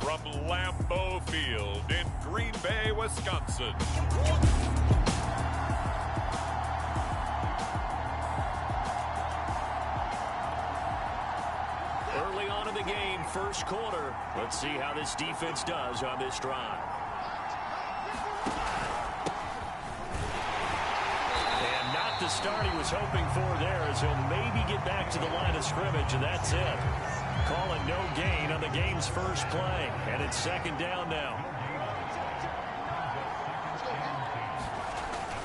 from Lambeau Field in Green Bay, Wisconsin. Early on in the game, first quarter. Let's see how this defense does on this drive. And not the start he was hoping for there, as he'll maybe get back to the line of scrimmage, and that's it. Calling no gain on the game's first play, and it's second down now.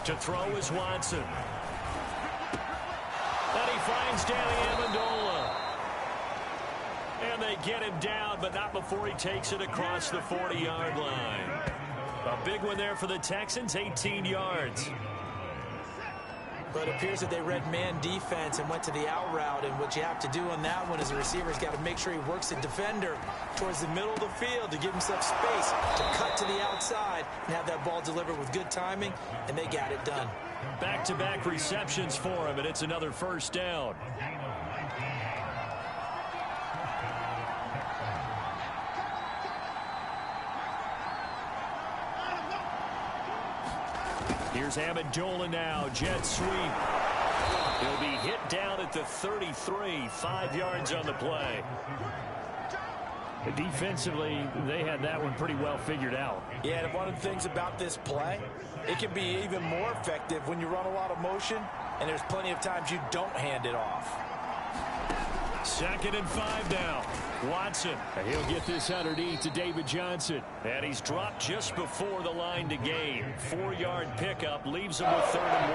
To throw is Watson. And he finds Danny Amendola. And they get him down, but not before he takes it across the 40-yard line. A big one there for the Texans, 18 yards. But it appears that they read man defense and went to the out route. And what you have to do on that one is the receiver's got to make sure he works the defender towards the middle of the field to give himself space to cut to the outside and have that ball delivered with good timing, and they got it done. Back-to-back receptions for him, and it's another first down. Here's Amendola now, jet sweep. He'll be hit down at the 33, 5 yards on the play. Defensively, they had that one pretty well figured out. Yeah, and one of the things about this play, it can be even more effective when you run a lot of motion, and there's plenty of times you don't hand it off. 2nd and 5 now. Watson, he'll get this underneath to David Johnson. And he's dropped just before the line to gain. 4-yard pickup leaves him with 3rd and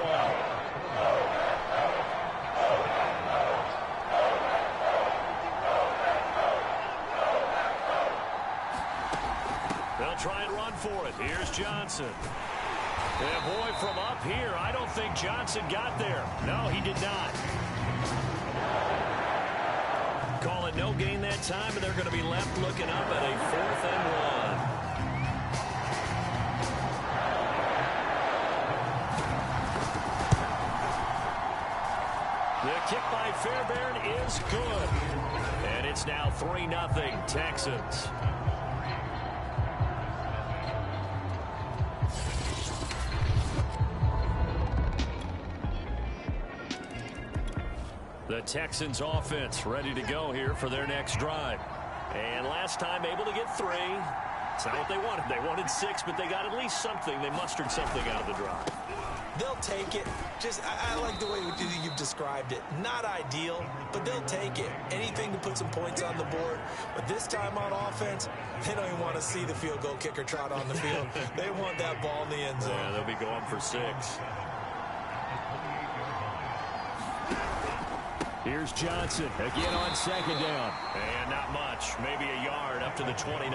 1. They'll try and run for it. Here's Johnson. And boy, from up here, I don't think Johnson got there. No, he did not. Calling no gain that time, and they're going to be left looking up at a 4th and 1. The kick by Fairbairn is good. And it's now 3-0 Texans. The Texans offense ready to go here for their next drive. And last time able to get 3. It's not what they wanted. They wanted 6, but they got at least something. They mustered something out of the drive. They'll take it. I like the way you've described it. Not ideal, but they'll take it. Anything to put some points on the board. But this time on offense, they don't even want to see the field goal kicker trot on the field. They want that ball in the end zone. Yeah, they'll be going for 6. Here's Johnson again on 2nd down. And not much. Maybe a yard up to the 29.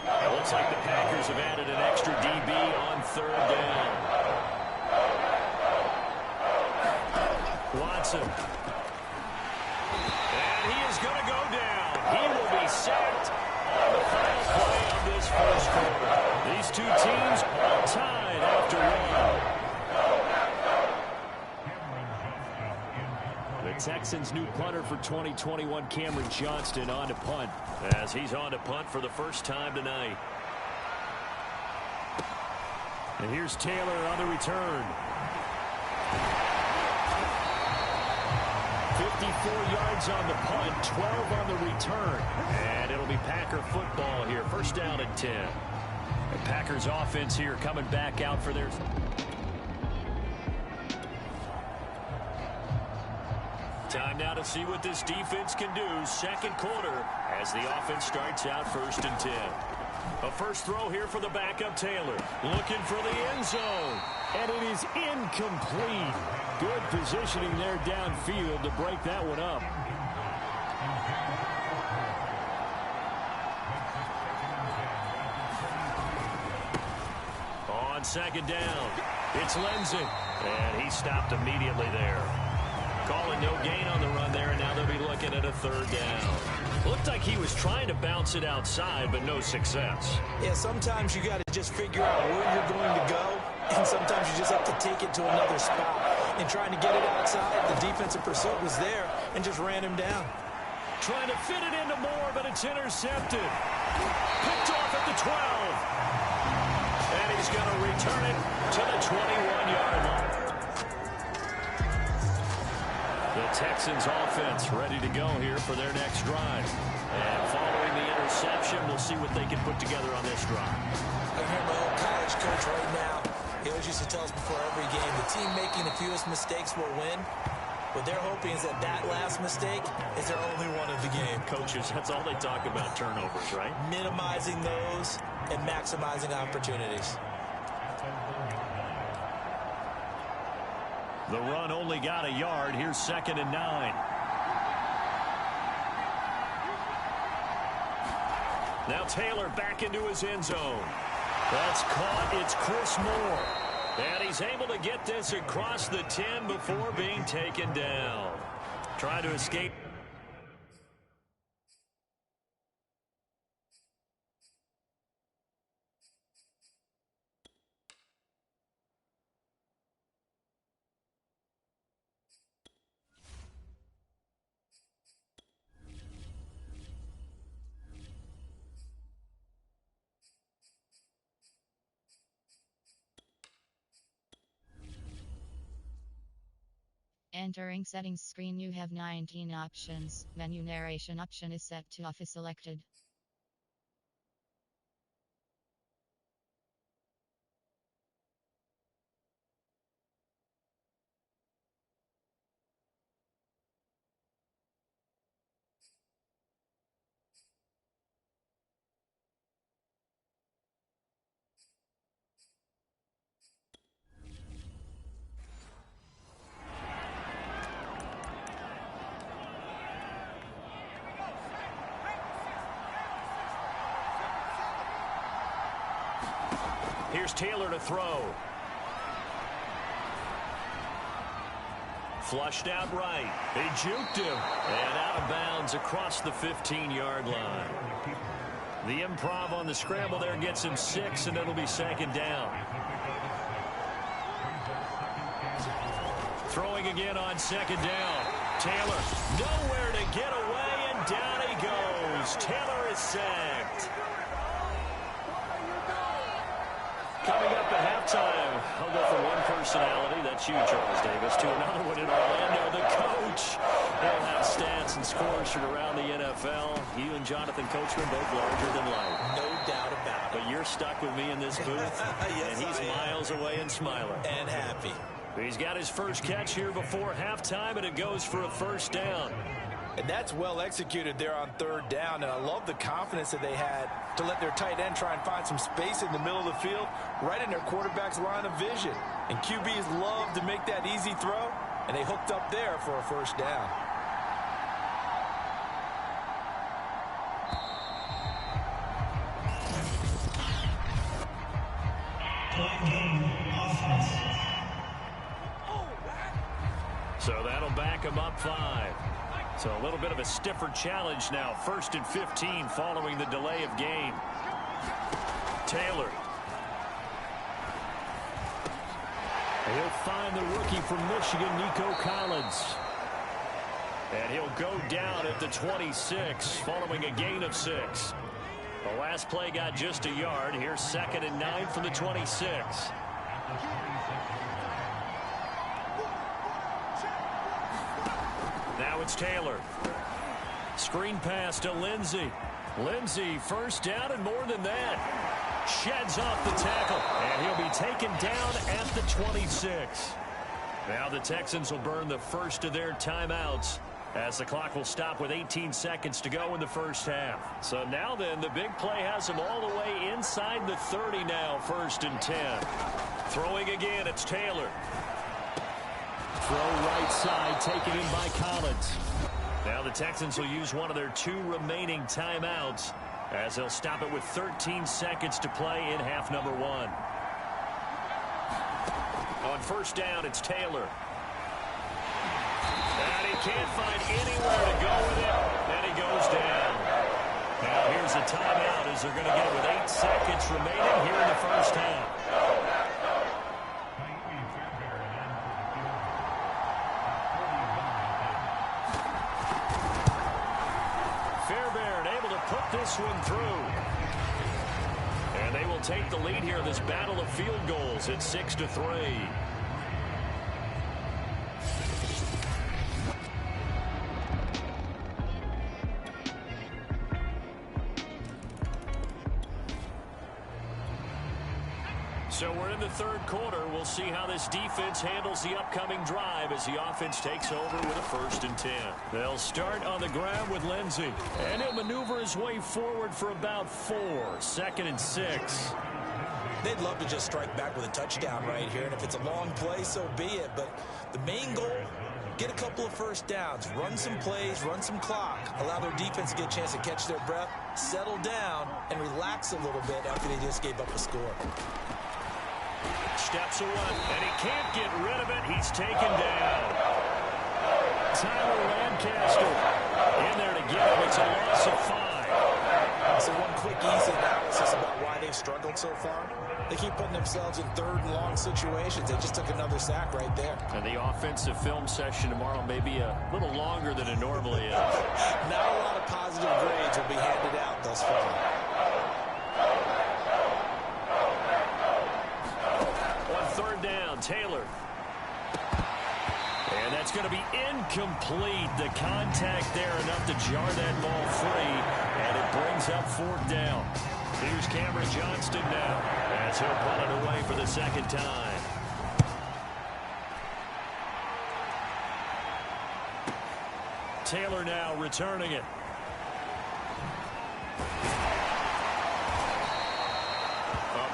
It looks like the Packers have added an extra DB on 3rd down. Watson. And he is going to go down. He will be sacked on the final play of this first quarter. These two teams are tied after 1. The Texans' new punter for 2021, Cameron Johnston, on to punt, as he's on to punt for the first time tonight. And here's Taylor on the return. 54 yards on the punt, 12 on the return. And it'll be Packer football here. First down and 10. The Packers offense here coming back out for their... Time now to see what this defense can do. Second quarter as the offense starts out 1st and 10. A first throw here for the backup Taylor. Looking for the end zone. And it is incomplete. Good positioning there downfield to break that one up. On 2nd down, it's Lindsey. And he stopped immediately there. calling no gain on the run there, and now they'll be looking at a third down. Looked like he was trying to bounce it outside, but no success. Yeah, sometimes you got to just figure out where you're going to go, and sometimes you just have to take it to another spot. And trying to get it outside, the defensive pursuit was there and just ran him down. Trying to fit it into Moore, but it's intercepted. Picked off at the 12. And he's going to return it to the 21-yard line. The Texans offense ready to go here for their next drive. And following the interception, we'll see what they can put together on this drive. I hear my old college coach right now. He always used to tell us before every game, the team making the fewest mistakes will win. What they're hoping is that last mistake is their only one of the game. Coaches, that's all they talk about, turnovers, right? Minimizing those and maximizing opportunities. The run only got a yard. Here's 2nd and 9. Now Taylor back into his end zone. That's caught. It's Chris Moore. And he's able to get this across the 10 before being taken down. Trying to escape. Entering settings screen, you have 19 options. Menu narration option is set to off is selected. Here's Taylor to throw. Flushed out right. They juked him. And out of bounds across the 15-yard line. The improv on the scramble there gets him 6, and it'll be 2nd down. Throwing again on 2nd down. Taylor nowhere to get away, and down he goes. Taylor is sacked. Coming up at halftime, I'll go from one personality, that's you, Charles Davis, to another one in Orlando, the coach. He'll have stats and scores from around the NFL. You and Jonathan Coachman both larger than life. No doubt about it. But you're stuck with me in this booth, yes, and he's miles away and smiling. And happy. He's got his first catch here before halftime, and it goes for a 1st down. And that's well executed there on 3rd down, and I love the confidence that they had to let their tight end try and find some space in the middle of the field, right in their quarterback's line of vision. And QBs love to make that easy throw, and they hooked up there for a 1st down. So that'll back him up 5. So a little bit of a stiffer challenge now. 1st and 15 following the delay of game. Taylor. He'll find the rookie from Michigan, Nico Collins. And he'll go down at the 26 following a gain of 6. The last play got just a yard. Here's 2nd and 9 from the 26. Now it's Taylor. Screen pass to Lindsey. Lindsey, 1st down and more than that. Sheds off the tackle, and he'll be taken down at the 26. Now the Texans will burn the first of their timeouts as the clock will stop with 18 seconds to go in the 1st half. So now then, the big play has him all the way inside the 30 now, 1st and 10. Throwing again, it's Taylor. Throw right side, taken in by Collins. Now the Texans will use one of their 2 remaining timeouts as they'll stop it with 13 seconds to play in half number 1. On 1st down, it's Taylor. And he can't find anywhere to go with it, and he goes down. Now here's a timeout as they're going to get it with 8 seconds remaining here in the first half. Fairbairn able to put this one through. And they will take the lead here in this battle of field goals at 6-3. So we're in the third quarter. We'll see how this defense handles the upcoming drive as the offense takes over with a 1st and 10. They'll start on the ground with Lindsey. And he'll maneuver his way forward for about 4. 2nd and 6. They'd love to just strike back with a touchdown right here. And if it's a long play, so be it. But the main goal, get a couple of first downs, run some plays, run some clock, allow their defense to get a chance to catch their breath, settle down, and relax a little bit after they just gave up a score. Steps away, and he can't get rid of it. He's taken down. Tyler Lancaster in there to get him. It's a loss of 5. So one quick, easy analysis about why they've struggled so far. They keep putting themselves in 3rd and long situations. They just took another sack right there. And the offensive film session tomorrow may be a little longer than it normally is. Not a lot of positive grades will be handed out thus far. Taylor. And that's going to be incomplete. The contact there enough to jar that ball free. And it brings up 4th down. Here's Cameron Johnston now as he'll pull it away for the 2nd time. Taylor now returning it.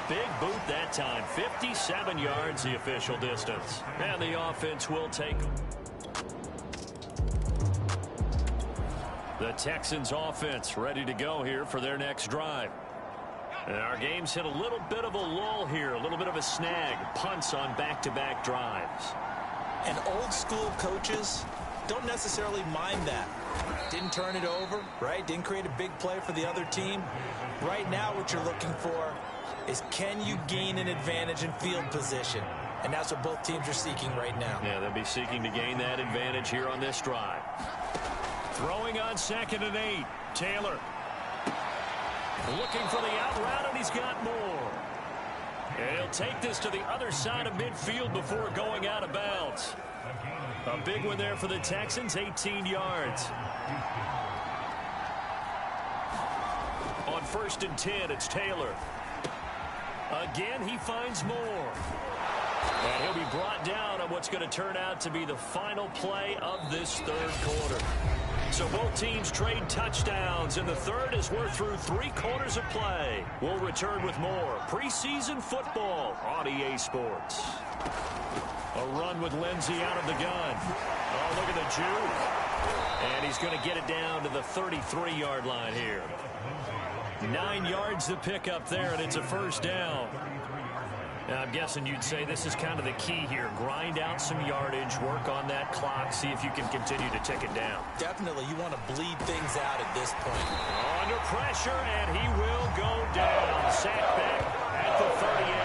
Big boot that time. 57 yards the official distance. And the offense will take them. The Texans offense ready to go here for their next drive. And our game's hit a little bit of a lull here. A little bit of a snag. Punts on back-to-back drives. And old school coaches don't necessarily mind that. Didn't turn it over, right? Didn't create a big play for the other team. Right now what you're looking for is can you gain an advantage in field position? And that's what both teams are seeking right now. Yeah, they'll be seeking to gain that advantage here on this drive. Throwing on 2nd and 8. Taylor looking for the out route, and he's got more. And he'll take this to the other side of midfield before going out of bounds. A big one there for the Texans, 18 yards. On 1st and 10, it's Taylor. Again, he finds more. And he'll be brought down on what's going to turn out to be the final play of this 3rd quarter. So both teams trade touchdowns in the 3rd as we're through 3 quarters of play. We'll return with more preseason football on EA Sports. A run with Lindsey out of the gun. Oh, look at the juke. And he's going to get it down to the 33-yard line here. 9 yards to pick up there, and it's a 1st down. Now, I'm guessing you'd say this is kind of the key here. Grind out some yardage, work on that clock, see if you can continue to tick it down. Definitely, you want to bleed things out at this point. Under pressure, and he will go down. Sacked back at the 38.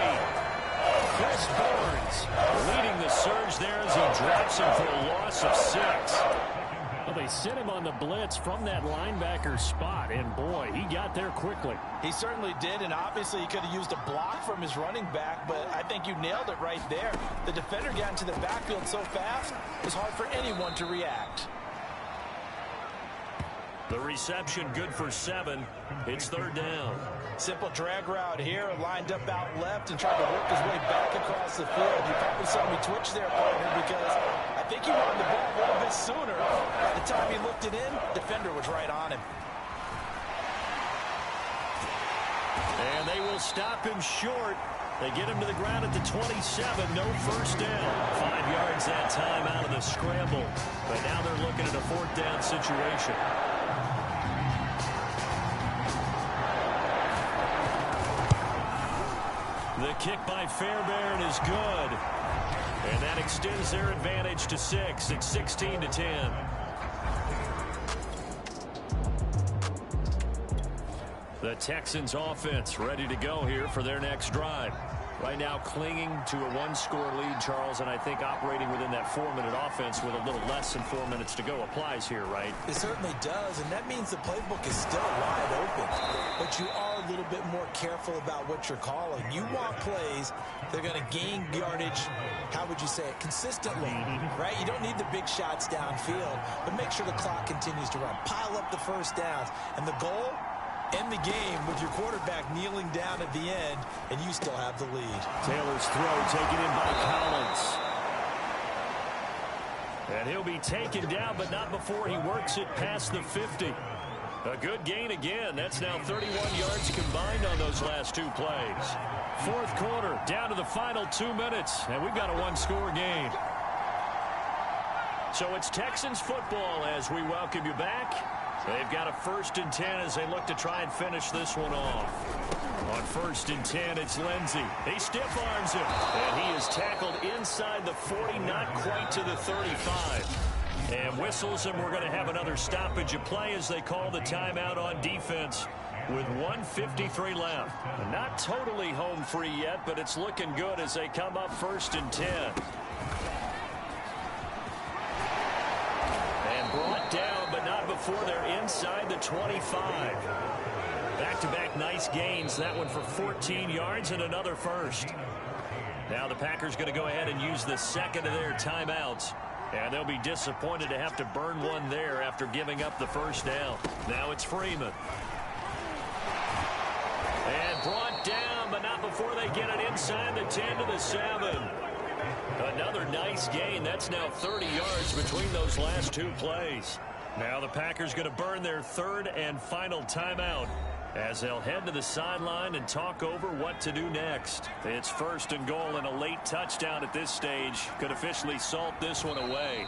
Chris Barnes leading the surge there as he drops him for a loss of 6. Well, they sent him on the blitz from that linebacker spot, and boy, he got there quickly. He certainly did, and obviously he could have used a block from his running back, but I think you nailed it right there. The defender got into the backfield so fast, it's hard for anyone to react. The reception good for 7. It's 3rd down. Simple drag route here, lined up out left and tried to work his way back across the field. You probably saw me twitch there, partner, because I think he wanted the ball a little bit sooner. By the time he looked it in, defender was right on him. And they will stop him short. They get him to the ground at the 27. No 1st down. 5 yards that time out of the scramble. But now they're looking at a 4th down situation. The kick by Fairbairn is good. And that extends their advantage to 6. It's 16-10. The Texans offense ready to go here for their next drive. Right now clinging to a one-score lead, Charles, and I think operating within that 4-minute offense with a little less than 4 minutes to go applies here, right? It certainly does, and that means the playbook is still wide open. But you are a little bit more careful about what you're calling. You want plays that are going to gain yardage, how would you say it, consistently, right? You don't need the big shots downfield, but make sure the clock continues to run. Pile up the first downs, and the goal? End the game with your quarterback kneeling down at the end, and you still have the lead. Taylor's throw taken in by Collins. And he'll be taken down, but not before he works it past the 50. A good gain again. That's now 31 yards combined on those last 2 plays. Fourth quarter, down to the final 2 minutes, and we've got a one-score game. So it's Texans football as we welcome you back. They've got a 1st and 10 as they look to try and finish this one off. On 1st and 10, it's Lindsey. He stiff arms him, and he is tackled inside the 40, not quite to the 35. And whistles, and we're going to have another stoppage of play as they call the timeout on defense with 1:53 left. Not totally home free yet, but it's looking good as they come up 1st and 10. And brought down, but not before they're inside the 25. Back-to-back nice gains. That one for 14 yards and another first. Now the Packers going to go ahead and use the second of their timeouts. And they'll be disappointed to have to burn one there after giving up the first down. Now it's Freeman. And brought down, but not before they get it inside the 10 to the 7. Another nice gain. That's now 30 yards between those last 2 plays. Now the Packers going to burn their 3rd and final timeout as they'll head to the sideline and talk over what to do next. It's 1st and goal, and a late touchdown at this stage could officially salt this one away.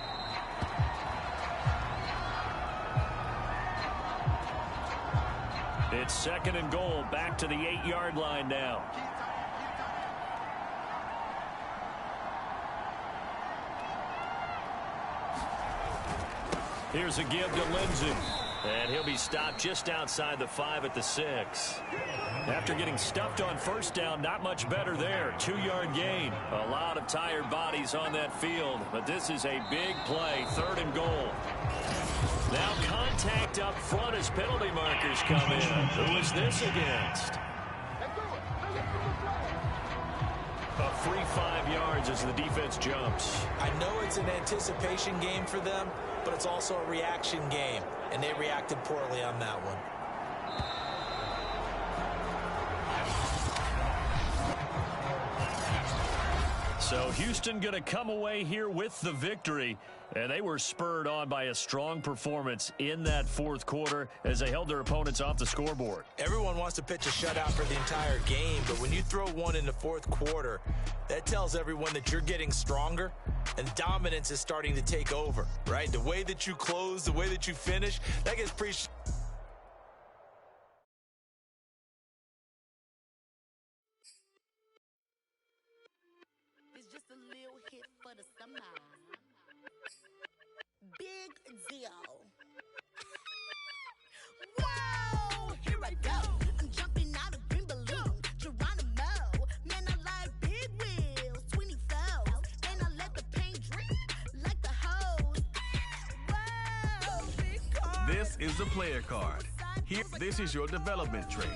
It's 2nd and goal, back to the 8-yard line now. Here's a give to Lindsey. And he'll be stopped just outside the 5 at the 6. After getting stuffed on first down, not much better there. 2-yard gain. A lot of tired bodies on that field, but this is a big play. 3rd and goal. Now contact up front as penalty markers come in. Who is this against? A free 5 yards as the defense jumps. I know it's an anticipation game for them, but it's also a reaction game, and they reacted poorly on that one. So Houston going to come away here with the victory, and they were spurred on by a strong performance in that 4th quarter as they held their opponents off the scoreboard. Everyone wants to pitch a shutout for the entire game, but when you throw one in the 4th quarter, that tells everyone that you're getting stronger and dominance is starting to take over, right? The way that you close, the way that you finish, that gets pretty... It's just a little hit for the summer. Big deal. Whoa, here I go. I'm jumping out of green balloon. Geronimo, man, I like big wheels, 24s, and I let the paint drip like the hose. Whoa, big car. This is the player card. Here, this is your development trait.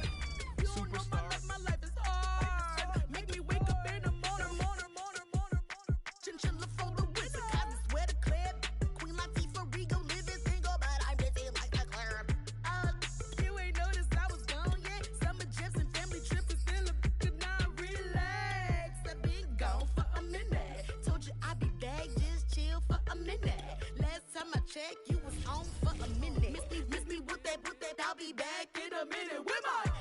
Superstar. My life is hard. Make me wake up in the morning. Chinchilla for the wizard, cause I swear to clip. Queen Latifah, Rigo, living single, but I'm busy like a club. You ain't noticed I was gone yet. Summer jets and family trips is still a good now relax. I've been gone for a minute. Told you I'd be back, just chill for a minute. Last time I checked, you was on for a minute. Miss me with that, I'll be back in a minute with my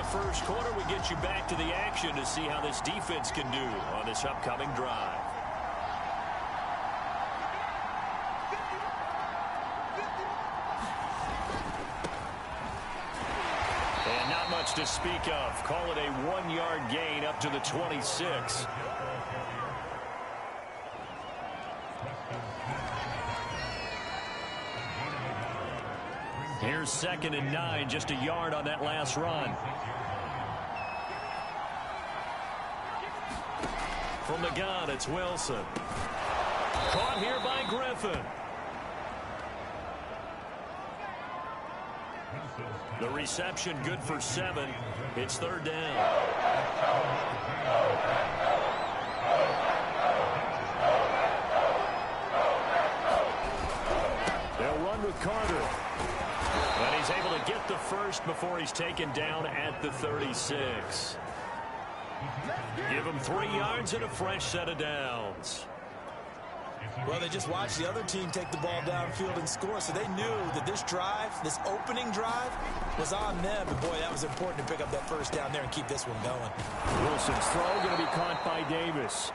first quarter. We get you back to the action to see how this defense can do on this upcoming drive. And not much to speak of. Call it a 1-yard gain up to the 26. Here's 2nd and 9, just a yard on that last run. From the gun, it's Wilson. Caught here by Griffin. The reception good for 7. It's 3rd down. They'll run with Carter. And he's able to get the first before he's taken down at the 36. Give him 3 yards and a fresh set of downs. Well, they just watched the other team take the ball downfield and score, so they knew that this drive, this opening drive, was on them. And, boy, that was important to pick up that first down there and keep this one going. Wilson's throw going to be caught by Davis.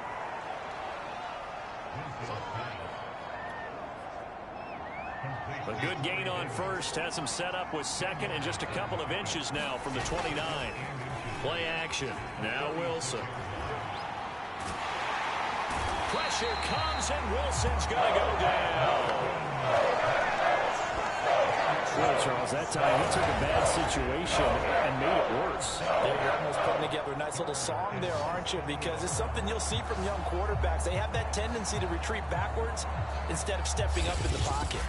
A good gain on first. Has him set up with 2nd and just a couple of inches now from the 29. Play action. Now Wilson. Pressure comes, and Wilson's going to go down. Well, Charles, that time he took a bad situation and made it worse. Yeah, you're almost putting together a nice little song there, aren't you? Because it's something you'll see from young quarterbacks. They have that tendency to retreat backwards instead of stepping up in the pocket.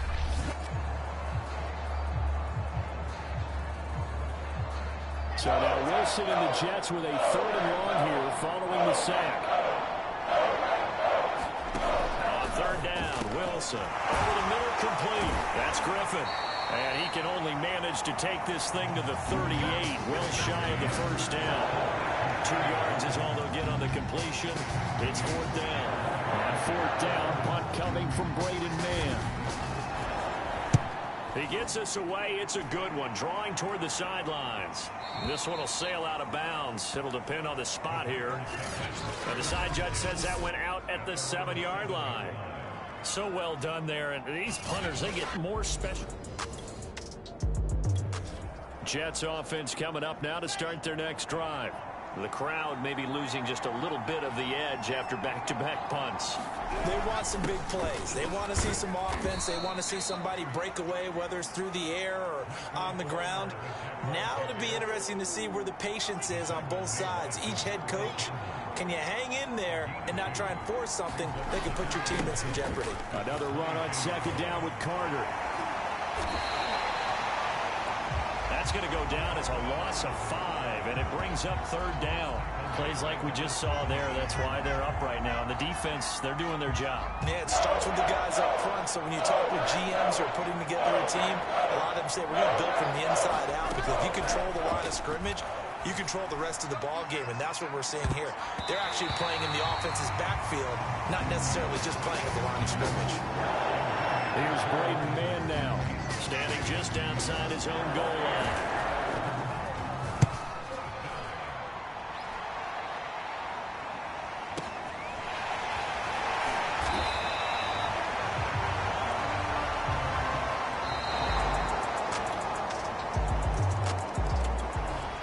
So now Wilson and the Jets with a 3rd and long here following the sack. On 3rd down, Wilson. Over the middle, complete. That's Griffin. And he can only manage to take this thing to the 38, well shy of the first down. 2 yards is all they'll get on the completion. It's 4th down. On 4th down, punt coming from Braden Mann. He gets us away. It's a good one. Drawing toward the sidelines. This one will sail out of bounds. It'll depend on the spot here. And the side judge says that went out at the 7-yard line. So well done there. And these punters, they get more special. Jets offense coming up now to start their next drive. The crowd may be losing just a little bit of the edge after back-to-back punts. They want some big plays. They want to see some offense. They want to see somebody break away, whether it's through the air or on the ground. Now it'll be interesting to see where the patience is on both sides. Each head coach, can you hang in there and not try and force something that can put your team in some jeopardy? Another run on 2nd down with Carter. That's going to go down as a loss of 5, and it brings up 3rd down. Plays like we just saw there. That's why they're up right now. And the defense, they're doing their job. Yeah, it starts with the guys up front. So when you talk with GMs who are putting together a team, a lot of them say we're going to build from the inside out, because if you control the line of scrimmage, you control the rest of the ball game, and that's what we're seeing here. They're actually playing in the offense's backfield, not necessarily just playing at the line of scrimmage. Here's Braden Mann now, standing just outside his own goal line.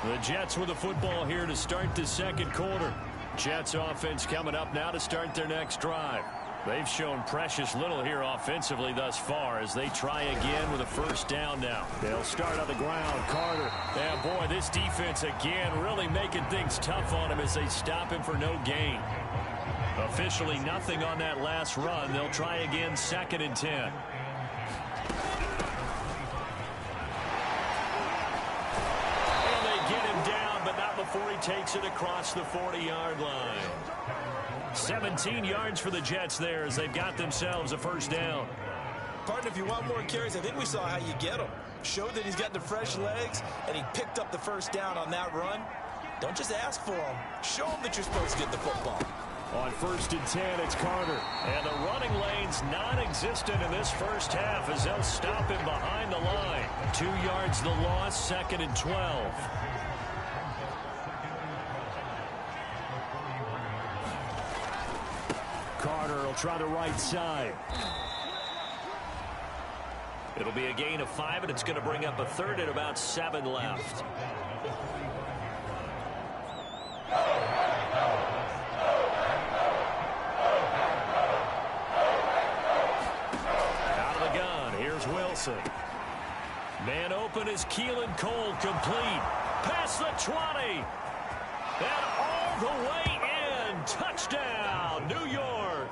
The Jets with the football here to start the 2nd quarter. Jets offense coming up now to start their next drive. They've shown precious little here offensively thus far as they try again with a 1st down now. They'll start on the ground. Carter. Yeah, boy, this defense again really making things tough on him as they stop him for no gain. Officially nothing on that last run. They'll try again 2nd and 10. Before he takes it across the 40-yard line. 17 yards for the Jets there as they've got themselves a 1st down. Partner, if you want more carries, I think we saw how you get them. Showed that he's got the fresh legs, and he picked up the 1st down on that run. Don't just ask for them. Show them that you're supposed to get the football. On 1st and 10, it's Carter. And the running lane's non-existent in this first half as they'll stop him behind the line. 2 yards the loss, 2nd and 12. They'll try the right side. It'll be a gain of 5, and it's going to bring up a third and about 7 left. Out of the gun, here's Wilson. Man open is Keelan Cole, complete. Past the 20. And all the way in. Touchdown, New York.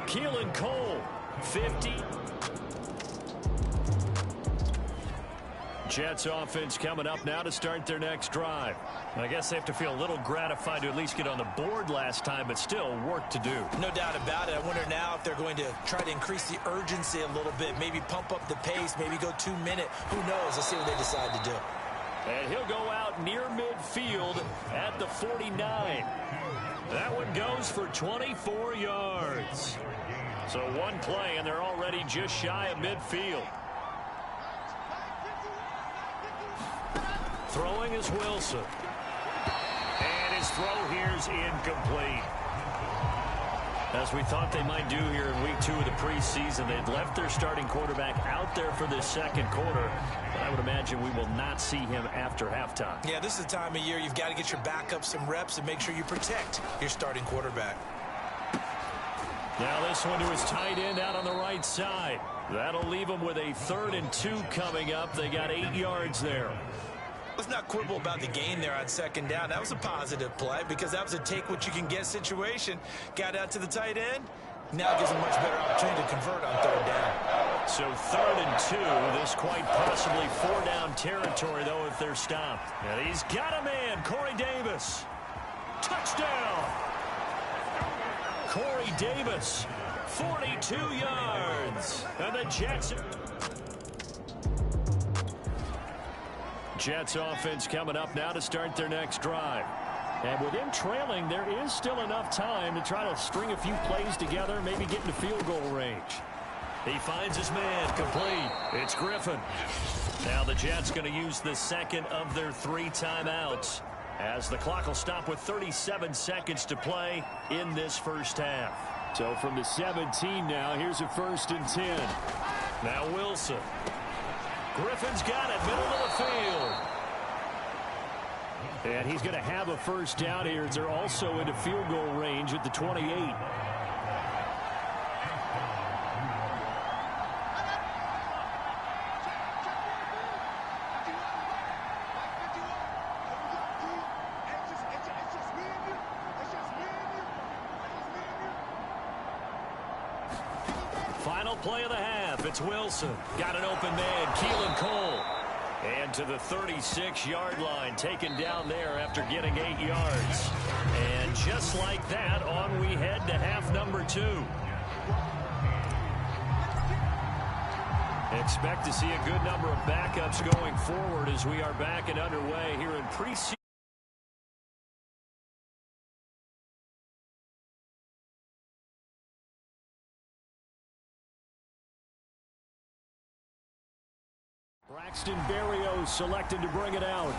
Keelan Cole, 50. Jets offense coming up now to start their next drive. I guess they have to feel a little gratified to at least get on the board last time, but still work to do. No doubt about it. I wonder now if they're going to try to increase the urgency a little bit, maybe pump up the pace, maybe go 2 minute. Who knows? Let's see what they decide to do. And he'll go out near midfield at the 49. That one goes for 24 yards. So one play, and they're already just shy of midfield. Throwing is Wilson. And his throw here is incomplete. As we thought they might do here in week 2 of the preseason, they've left their starting quarterback out there for this second quarter. But I would imagine we will not see him after halftime. Yeah, this is the time of year you've got to get your backup some reps and make sure you protect your starting quarterback. Now this one to his tight end out on the right side. That'll leave him with a 3rd and 2 coming up. They got 8 yards there. Let's not quibble about the gain there on 2nd down. That was a positive play because that was a take-what-you-can-get situation. Got out to the tight end. Now gives him a much better opportunity to convert on 3rd down. So 3rd and 2. This quite possibly 4-down territory, though, if they're stopped. And he's got a man, Corey Davis. Touchdown! Corey Davis, 42 yards. And the Jets offense coming up now to start their next drive. And with him trailing, there is still enough time to try to string a few plays together, maybe get into field goal range. He finds his man, complete. It's Griffin. Now the Jets going to use the second of their 3 timeouts, as the clock will stop with 37 seconds to play in this first half. So from the 17 now, here's a 1st and 10. Now Wilson. Griffin's got it, middle of the field. And he's going to have a 1st down here as they're also into field goal range at the 28. Final play of the half. It's Wilson. Got an open man, Keelan Cole. And to the 36-yard line, taken down there after getting 8 yards. And just like that, on we head to half number 2. Expect to see a good number of backups going forward as we are back and underway here in preseason. Braxton Berrios selected to bring it out.